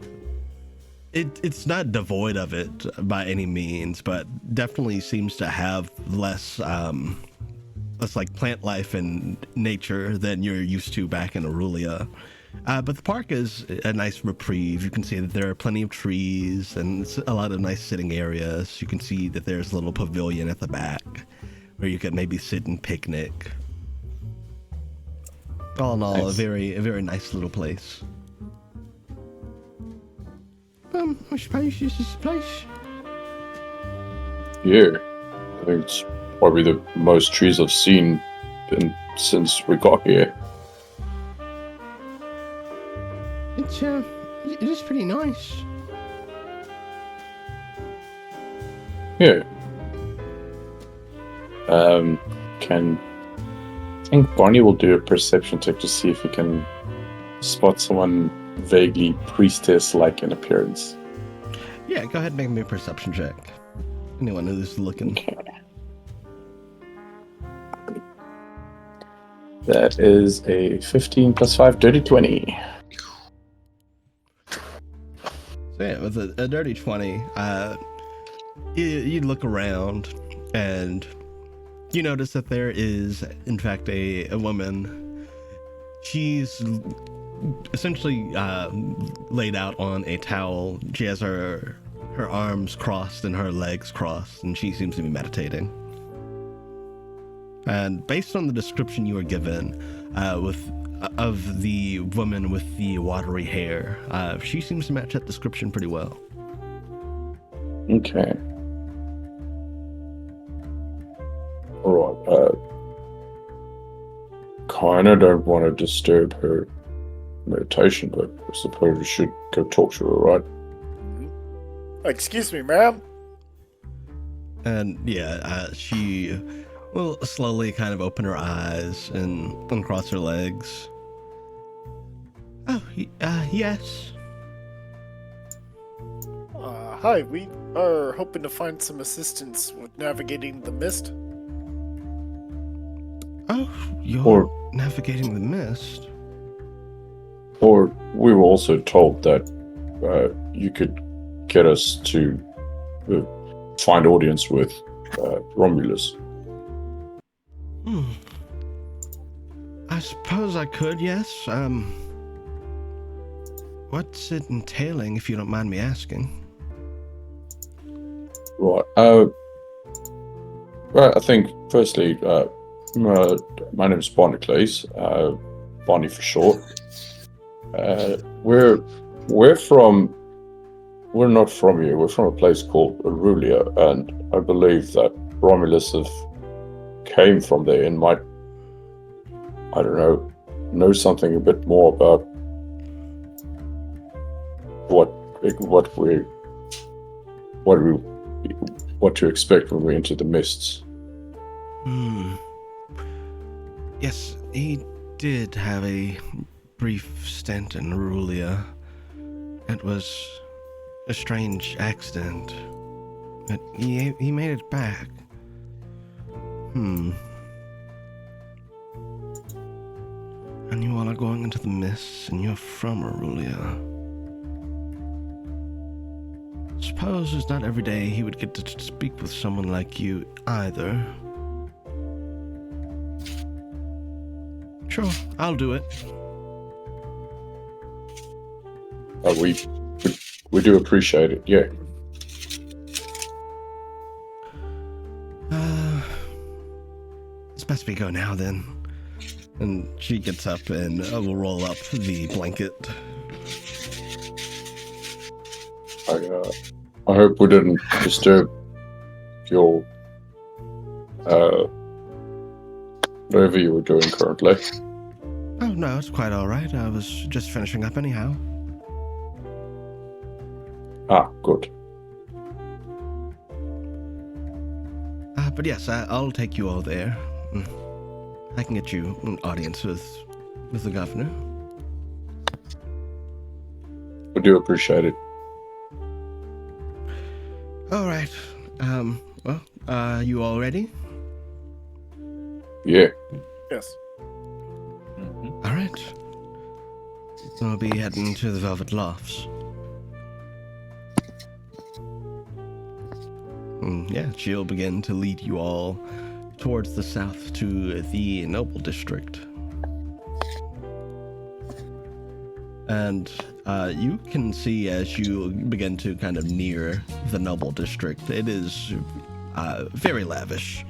it's not devoid of it by any means, but definitely seems to have less like plant life and nature than you're used to back in Aurelia. But the park is a nice reprieve. You can see that there are plenty of trees and a lot of nice sitting areas. You can see that there's a little pavilion at the back where you could maybe sit and picnic. All in all, Nice. a very nice little place. I suppose this is the place. Yeah. I think it's probably the most trees I've seen since we got here. It's it is pretty nice. Yeah. I think Barney will do a perception check to see if he can spot someone vaguely priestess-like in appearance. Yeah, go ahead and make me a perception check. Anyone who's looking. Okay. That is a 15 plus 5, dirty 20. So yeah, with a dirty 20, you look around and you notice that there is, in fact, a woman. She's essentially laid out on a towel. She has her arms crossed and her legs crossed, and she seems to be meditating. And based on the description you were given of the woman with the watery hair, she seems to match that description pretty well. Okay. Alright, kinda don't want to disturb her meditation, but I suppose we should go talk to her, right? Excuse me, ma'am. And yeah, she will slowly kind of open her eyes and uncross her legs. Oh, yes. Hi, we are hoping to find some assistance with navigating the mist. Oh, you're Or- navigating the mist. Or we were also told that you could get us to find audience with Romulus. I suppose I could, yes. What's it entailing, if you don't mind me asking? Right. Well, I think firstly, my name is Barnacles, Barney for short. We're not from here. We're from a place called Aurelia, and I believe that Romulus came from there and might, I don't know something a bit more about what to expect when we enter the mists. Yes, he did have a brief stint in Aurelia. It was a strange accident, but he made it back. And you all are going into the mists, and you're from Aurelia. Suppose it's not every day he would get to speak with someone like you either. Sure, I'll do it. We do appreciate it, yeah. It's best we go now then. And she gets up and will roll up the blanket. I hope we didn't disturb your whatever you were doing currently. Oh, no, it's quite all right. I was just finishing up anyhow. Ah, good. But yes, I'll take you all there. I can get you an audience with the governor. We do appreciate it. All right. Well, are you all ready? Yeah. Yes. All right. We'll be heading to the Velvet Lofts. Yeah, she'll begin to lead you all towards the south to the Noble District. And you can see as you begin to kind of near the Noble District, it is very lavish.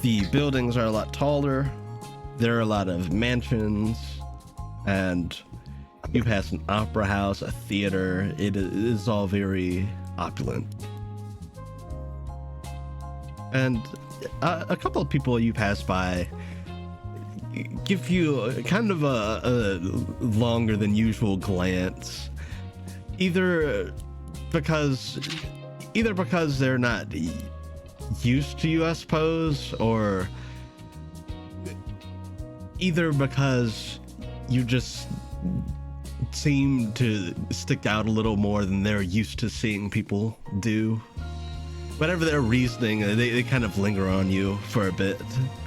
The buildings are a lot taller. There are a lot of mansions, and you pass an opera house, a theater. It is all very opulent. And a couple of people you pass by give you kind of a longer than usual glance, either because they're not used to you, I suppose, or either because you just seem to stick out a little more than they're used to seeing people do. Whatever their reasoning, they kind of linger on you for a bit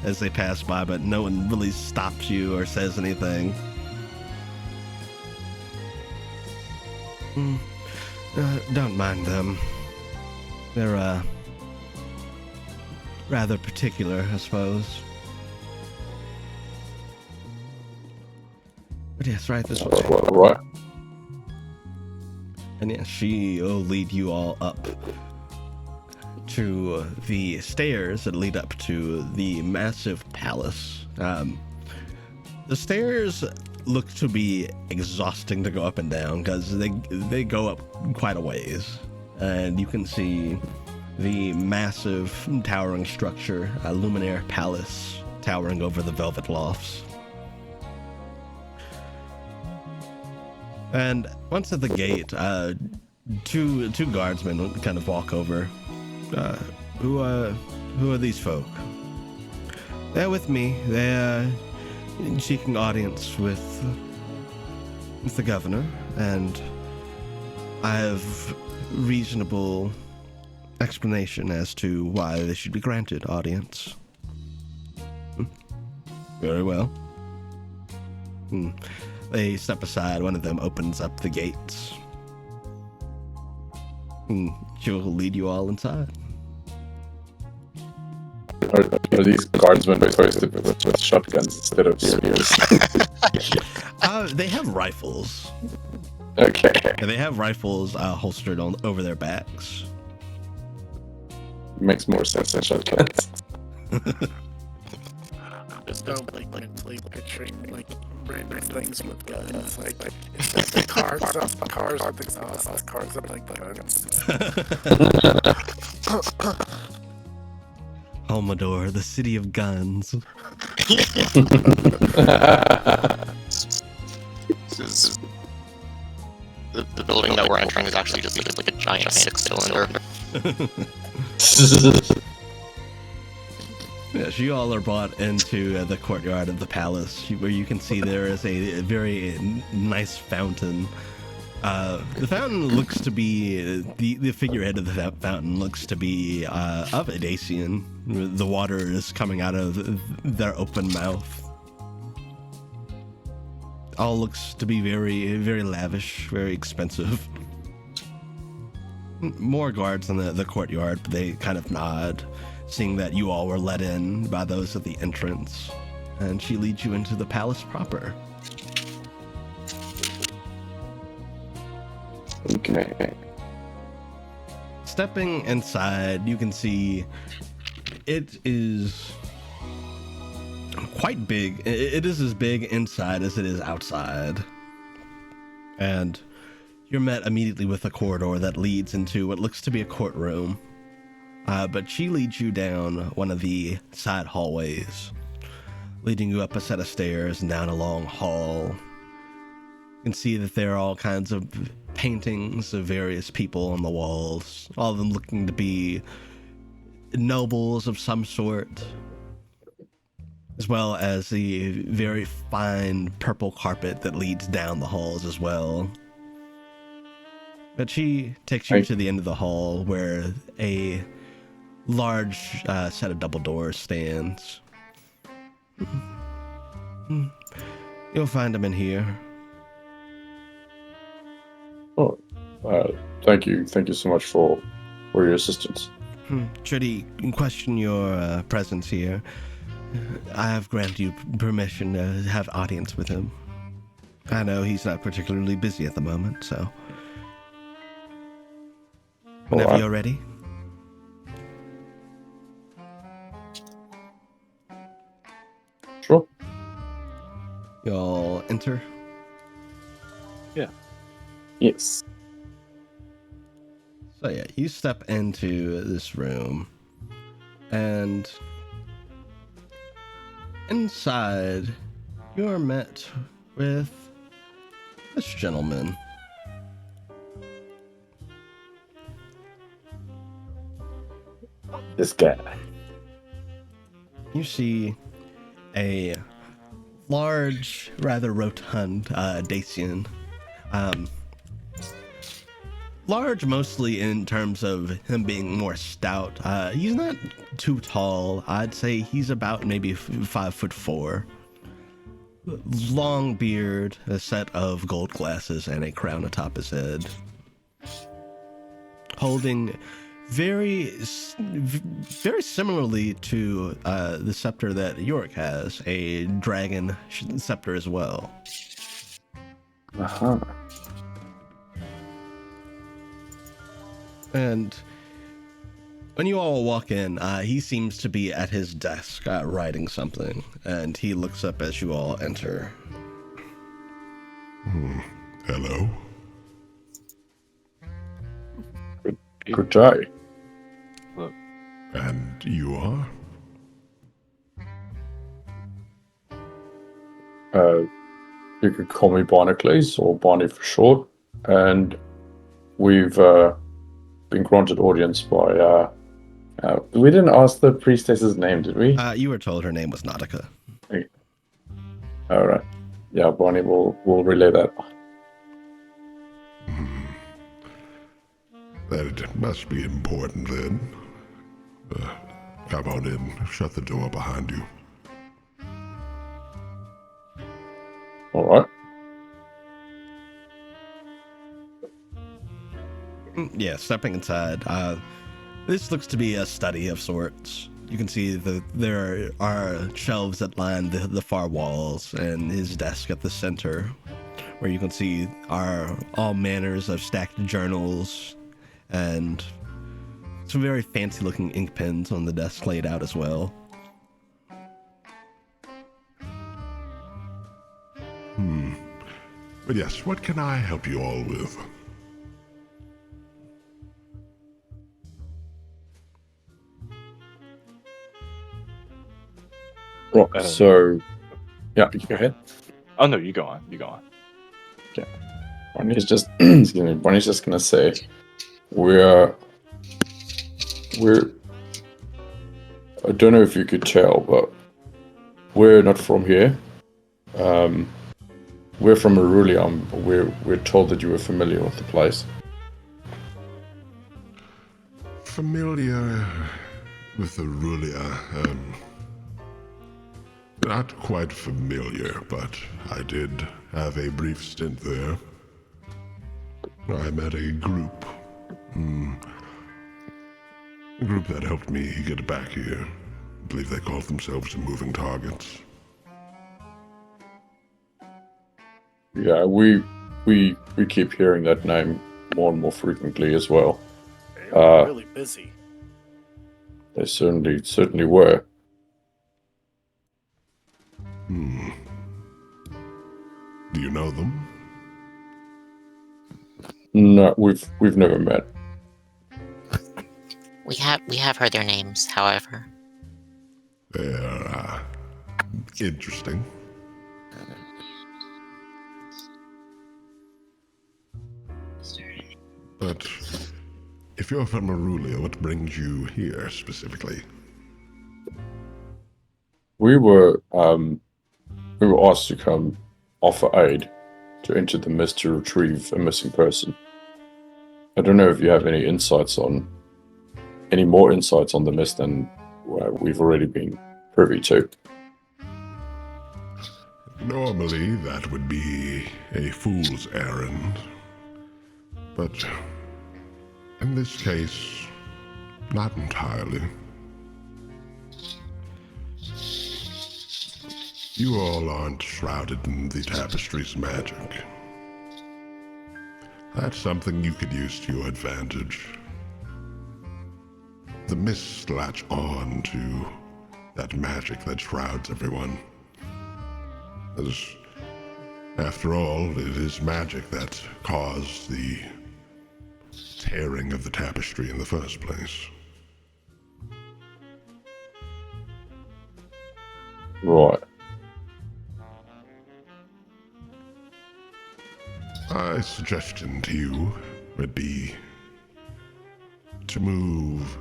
as they pass by, but no one really stops you or says anything. Don't mind them. They're, rather particular, I suppose. But yes, right this way. Right. And yes, she'll lead you all up to the stairs that lead up to the massive palace. The stairs look to be exhausting to go up and down because they go up quite a ways, and you can see the massive towering structure, a Luminaire Palace, towering over the Velvet Lofts. And once at the gate, two guardsmen kind of walk over. Who are these folk? They're with me. They're seeking audience with the governor, and I have reasonable explanation as to why they should be granted audience. Very well. They step aside. One of them opens up the gates. She'll lead you all inside. Are these guardsmen posted with shotguns instead of spears? They have rifles. Okay. Yeah, they have rifles holstered over their backs. Makes more sense than shotguns. Just don't like mentally picturing like random things with guns, like the cars with exhaust, cars with like guns. Almador, the city of guns. The building that we're entering is actually just like a giant six-cylinder. Yes, you all are brought into the courtyard of the palace, where you can see there is a very nice fountain. The fountain looks to be, the figurehead of the fountain looks to be of a Dacian. The water is coming out of their open mouth. All looks to be very, very lavish, very expensive. More guards in the courtyard, but they kind of nod, seeing that you all were let in by those at the entrance. And she leads you into the palace proper. Okay. Stepping inside, you can see it is quite big. It is as big inside as it is outside. And you're met immediately with a corridor that leads into what looks to be a courtroom. But she leads you down one of the side hallways. leading you up a set of stairs and down a long hall. You can see that there are all kinds of paintings of various people on the walls, all of them looking to be nobles of some sort, as well as the very fine purple carpet that leads down the halls as well. But she takes you to the end of the hall where a large set of double doors stands. You'll find them in here. Oh, thank you so much for your assistance. Should he question your presence here, I have granted you permission to have audience with him. I know he's not particularly busy at the moment, so whenever you're ready. Sure. You'll enter? Yeah. Yes. So yeah, you step into this room, and inside you are met with this gentleman. This guy. You see a large, rather rotund Dacian. Large mostly in terms of him being more stout. He's not too tall. I'd say he's about maybe 5'4". Long beard, a set of gold glasses, and a crown atop his head. Holding very similarly to the scepter that Yorick has, a dragon scepter as well. Uh-huh. And when you all walk in, he seems to be at his desk writing something, and he looks up as you all enter. Hello. Good day. Look. And you are? You could call me Barnacles, or Barney for short, and we've been granted audience by we didn't ask the priestess's name, did we? You were told her name was Nautica. Okay. All right. Yeah, Barney will relay that. That must be important then. Come on in. Shut the door behind you. All right. Yeah, stepping inside. This looks to be a study of sorts. You can see that there are shelves that line the far walls, and his desk at the center, where you can see are all manners of stacked journals and some very fancy-looking ink pens on the desk laid out as well. But yes, what can I help you all with? Right, so, yeah, you go ahead. Oh no, you go on. You go on. Okay. Barney's just, excuse me, Barney's just gonna say, we're, I don't know if you could tell, but we're not from here. We're from Aurelia. We're told that you were familiar with the place. Familiar with Aurelia. Not quite familiar, but I did have a brief stint there. I met a group. A group that helped me get back here. I believe they called themselves the Moving Targets. Yeah, we keep hearing that name more and more frequently as well. They were really busy. They certainly were. Do you know them? No, we've never met. We have heard their names, however. They're interesting. But if you're from Aurelia, what brings you here specifically? We were asked to come offer aid to enter the mist to retrieve a missing person. I don't know if you have any more insights on the mist than we've already been privy to. Normally, that would be a fool's errand. But in this case, not entirely. You all aren't shrouded in the tapestry's magic. That's something you could use to your advantage. The mists latch on to that magic that shrouds everyone. As, after all, it is magic that caused the tearing of the tapestry in the first place. Right. My suggestion to you would be to move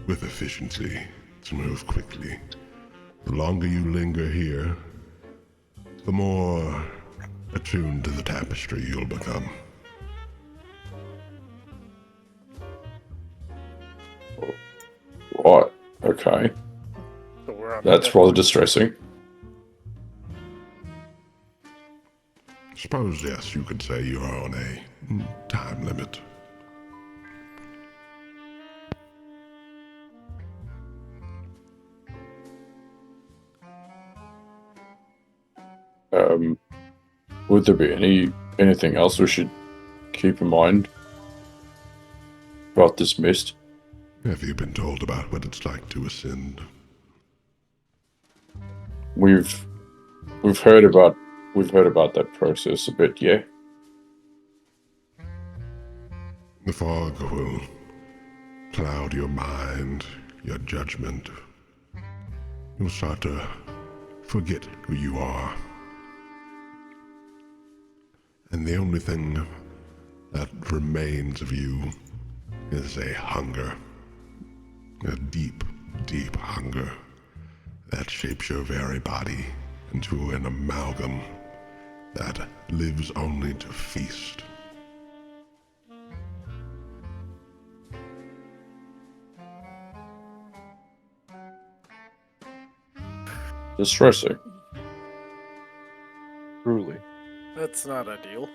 with efficiency, to move quickly. The longer you linger here, the more attuned to the tapestry you'll become. Right. Okay. So we're on That's rather distressing. Suppose, yes, you could say you are on a time limit. Would there be anything else we should keep in mind about this mist? Have you been told about what it's like to ascend? We've heard about that process a bit, yeah. The fog will cloud your mind, your judgment. You'll start to forget who you are. And the only thing that remains of you is a hunger. A deep, deep hunger that shapes your very body into an amalgam that lives only to feast. Distressing. Truly. That's not ideal.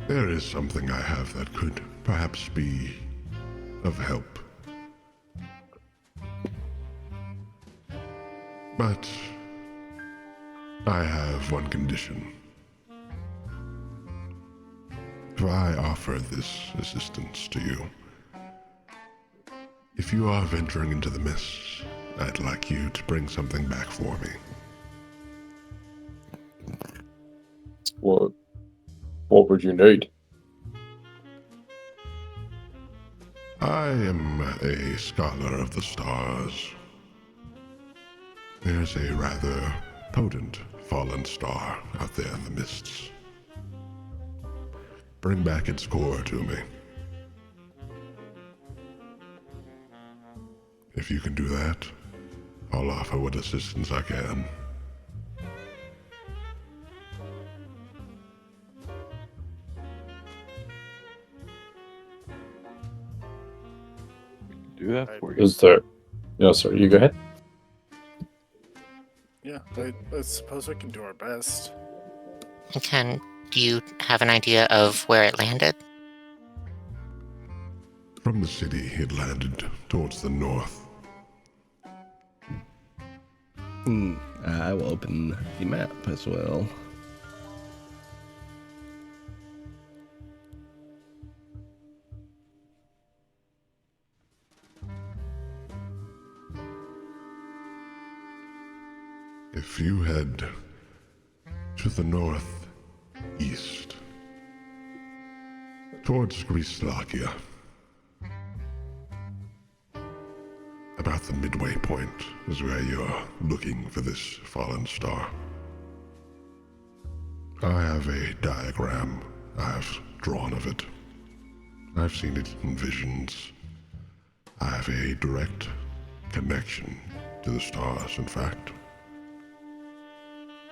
There is something I have that could perhaps be of help. But I have one condition. If I offer this assistance to you, if you are venturing into the mists, I'd like you to bring something back for me. What would you need? I am a scholar of the stars. There's a rather potent fallen star out there in the mists. Bring back its core to me. If you can do that, I'll offer what assistance I can. Do that for you. Is there... No, sorry, you go ahead. Yeah, I suppose we can do our best. Do you have an idea of where it landed? From the city, it landed towards the north. I will open the map as well. If you head to the northeast, towards Greaslakia, about the midway point is where you're looking for this fallen star. I have a diagram I've drawn of it. I've seen it in visions. I have a direct connection to the stars, in fact.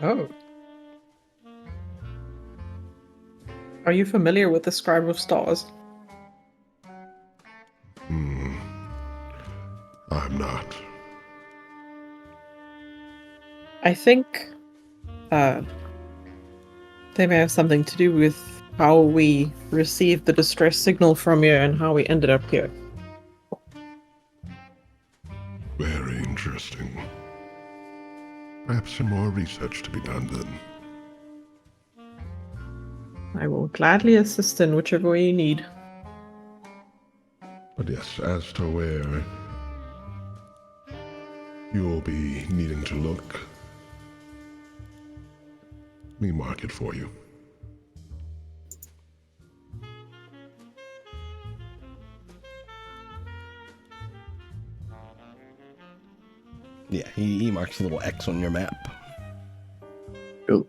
Oh. Are you familiar with the Scribe of Stars? I'm not. I think they may have something to do with how we received the distress signal from you and how we ended up here. Very interesting. Perhaps some more research to be done then. I will gladly assist in whichever way you need. But yes, as to where you'll be needing to look, let me mark it for you. Yeah, he marks a little X on your map. Cool.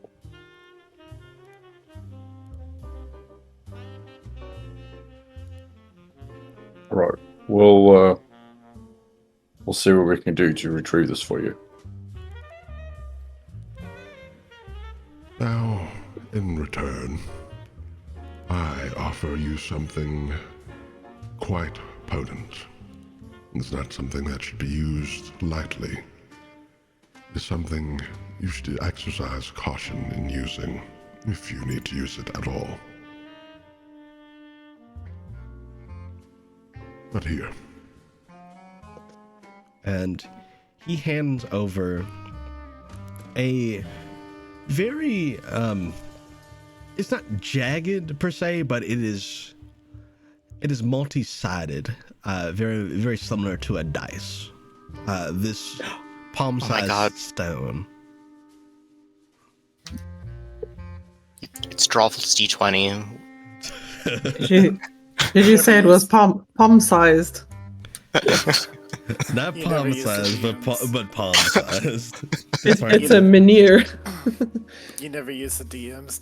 Right. We'll see what we can do to retrieve this for you. Now, in return, I offer you something quite potent. It's not something that should be used lightly. It's something you should exercise caution in using, if you need to use it at all. But here. And he hands over a very it's not jagged per se, but it is multi-sided, very very similar to a dice. This palm-sized stone. It's Drawful's D20. Did you say it was palm-sized? Not You never use palm-sized, the but palm-sized. It's a minier. You never use the DM's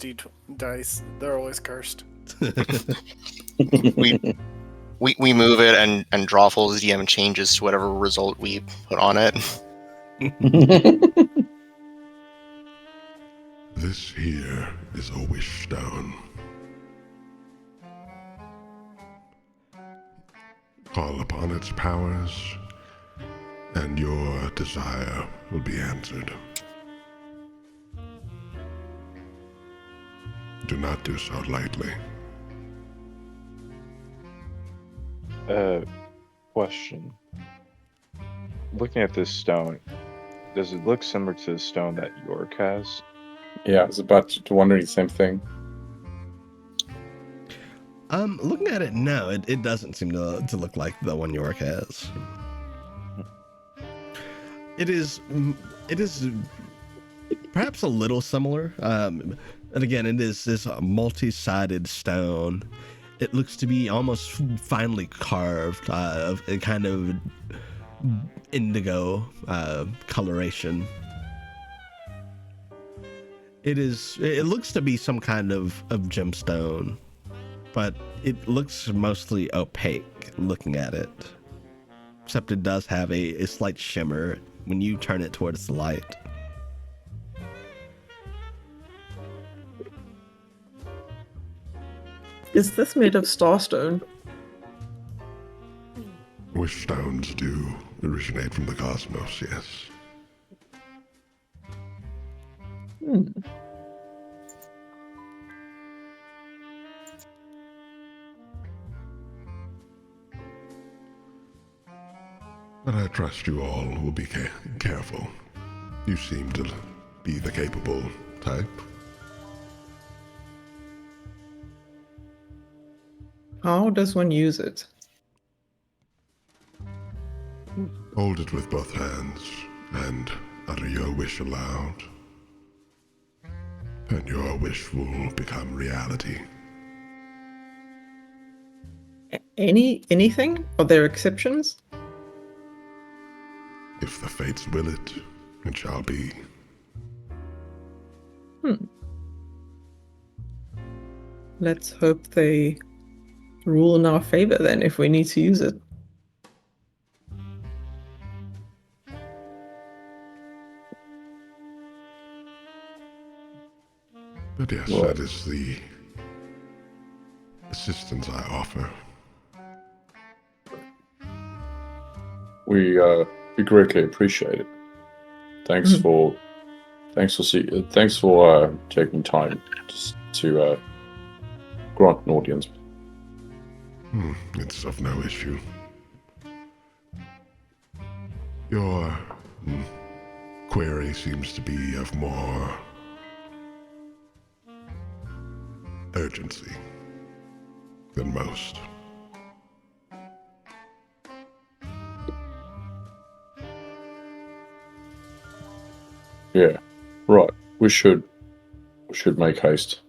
dice. They're always cursed. we move it and Drawful's DM changes to whatever result we put on it. This here is a wish stone. Call upon its powers, and your desire will be answered. Do not do so lightly. Question. Looking at this stone, does it look similar to the stone that York has? Yeah, I was about to wonder the same thing. Looking at it, no, it doesn't seem to look like the one York has. It is perhaps a little similar. And again, it is this multi-sided stone. It looks to be almost finely carved, of a kind of indigo coloration. It looks to be some kind of gemstone, but it looks mostly opaque looking at it. Except it does have a slight shimmer when you turn it towards the light. Is this made of starstone? Wish stones do originate from the cosmos, yes. But I trust you all will be careful. You seem to be the capable type. How does one use it? Hold it with both hands and utter your wish aloud. And your wish will become reality. Anything? Are there exceptions? If the fates will it, it shall be. Let's hope they rule in our favor then, if we need to use it. But yes, Right. that is the assistance I offer. We greatly appreciate it. Thanks for taking time to grant an audience. It's of no issue. Your query seems to be of more urgency than most. Yeah, right. We should make haste.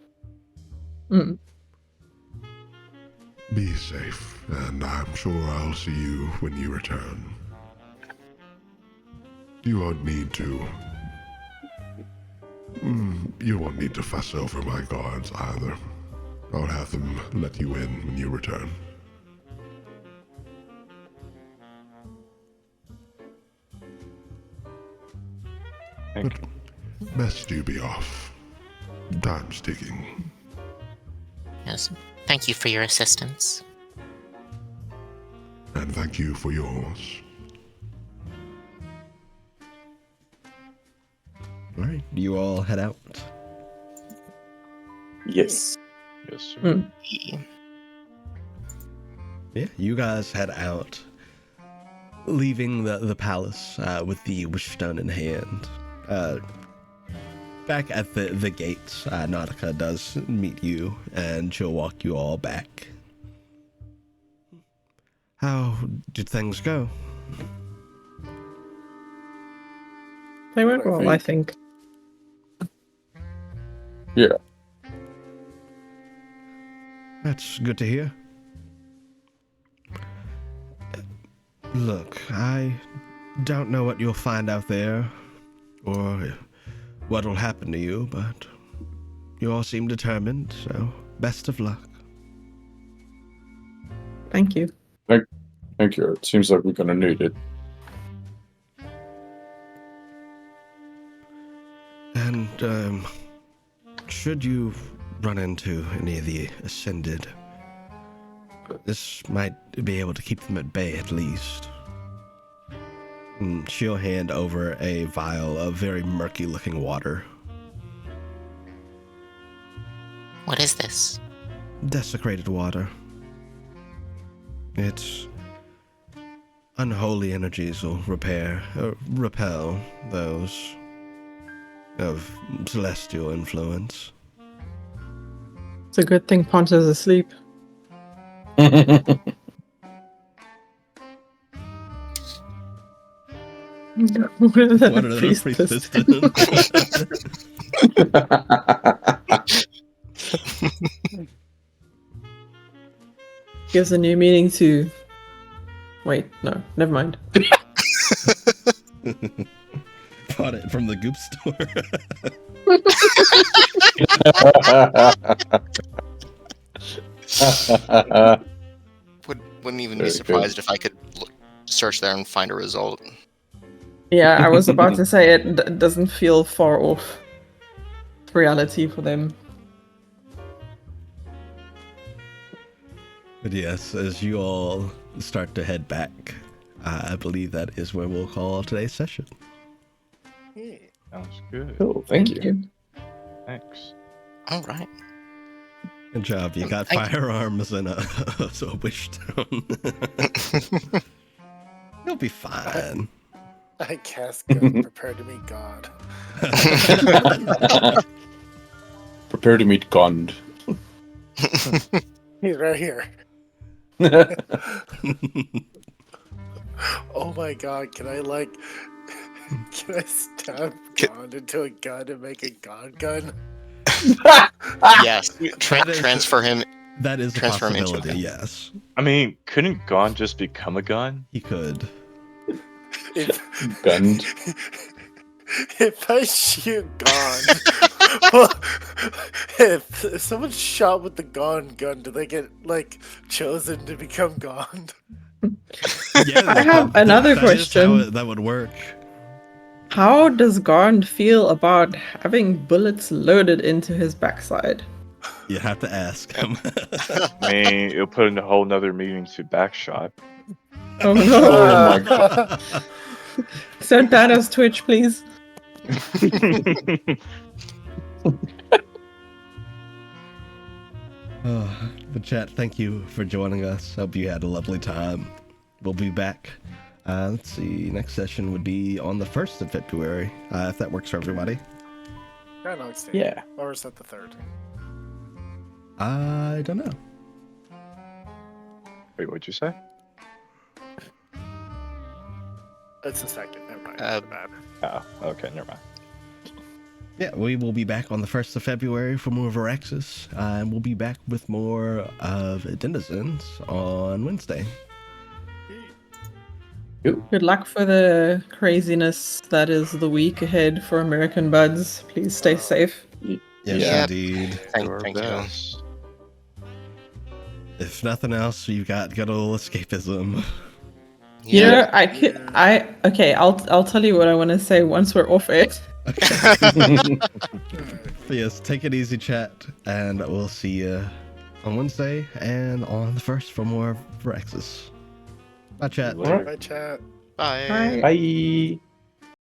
Be safe, and I'm sure I'll see you when you return. You won't need to. You won't need to fuss over my guards either. I'll have them let you in when you return. Thank you. Best you be off. Time's ticking. Yes. Thank you for your assistance. And thank you for yours. All right, you all head out. Yes. Yes, sir. Yeah, you guys head out, leaving the palace with the wishstone in hand. Back at the gates, Nautica does meet you, and she'll walk you all back. How did things go? They went well, I think. Yeah. That's good to hear. Look, I don't know what you'll find out there, or what will happen to you, but you all seem determined, so best of luck. Thank you. Thank you. It seems like we're gonna need it. And, should you run into any of the Ascended, this might be able to keep them at bay at least. And she'll hand over a vial of very murky-looking water. What is this? Desecrated water. Its unholy energies will repel those of celestial influence. It's a good thing Ponta's asleep. What are the priestess gives a new meaning to... Wait, no, never mind. Bought it from the Goop store. Wouldn't even be Very surprised if I could search there and find a result. Yeah, I was about to say it doesn't feel far off reality for them. But yes, as you all start to head back, I believe that is where we'll call today's session. Sounds good. Cool. Thank you. Thanks. All right. Good job. You got Thank you. firearms and a wish stone. You'll be fine. I cast gun, prepare to meet God. Prepare to meet Gond. He's right here. Oh my god, can I stab God into a gun and make a God gun? Yes. Transfer him. That is a Transfer him into possibility, a yes. I mean, couldn't Gon just become a gun? He could. Gunned. If I shoot Gond, well, if someone's shot with the Gond gun, do they get like chosen to become Gond? Yeah, I have another question. That would work. How does Garnd feel about having bullets loaded into his backside? You have to ask him. I mean, it'll put in a whole nother meeting to backshot. Oh no! Oh my god. Send Thanos Twitch, please. But chat, thank you for joining us. Hope you had a lovely time. We'll be back. Let's see. Next session would be on the 1st of February, if that works for everybody. Yeah. Or is that the 3rd? I don't know. Wait, what'd you say? It's the 2nd. Never mind. Oh, okay, never mind. Yeah, we will be back on the 1st of February for more Varaxes, and we'll be back with more of Denizens on Wednesday. Good luck for the craziness that is the week ahead for American Buds. Please stay safe. Yes, indeed. Thank you. If nothing else, you've got good old escapism. You know, I'll tell you what I want to say once we're off it. Okay. Yes, take it easy, chat, and we'll see you on Wednesday and on the 1st for more Varaxes. Bye, chat. Bye, chat. Bye. Bye.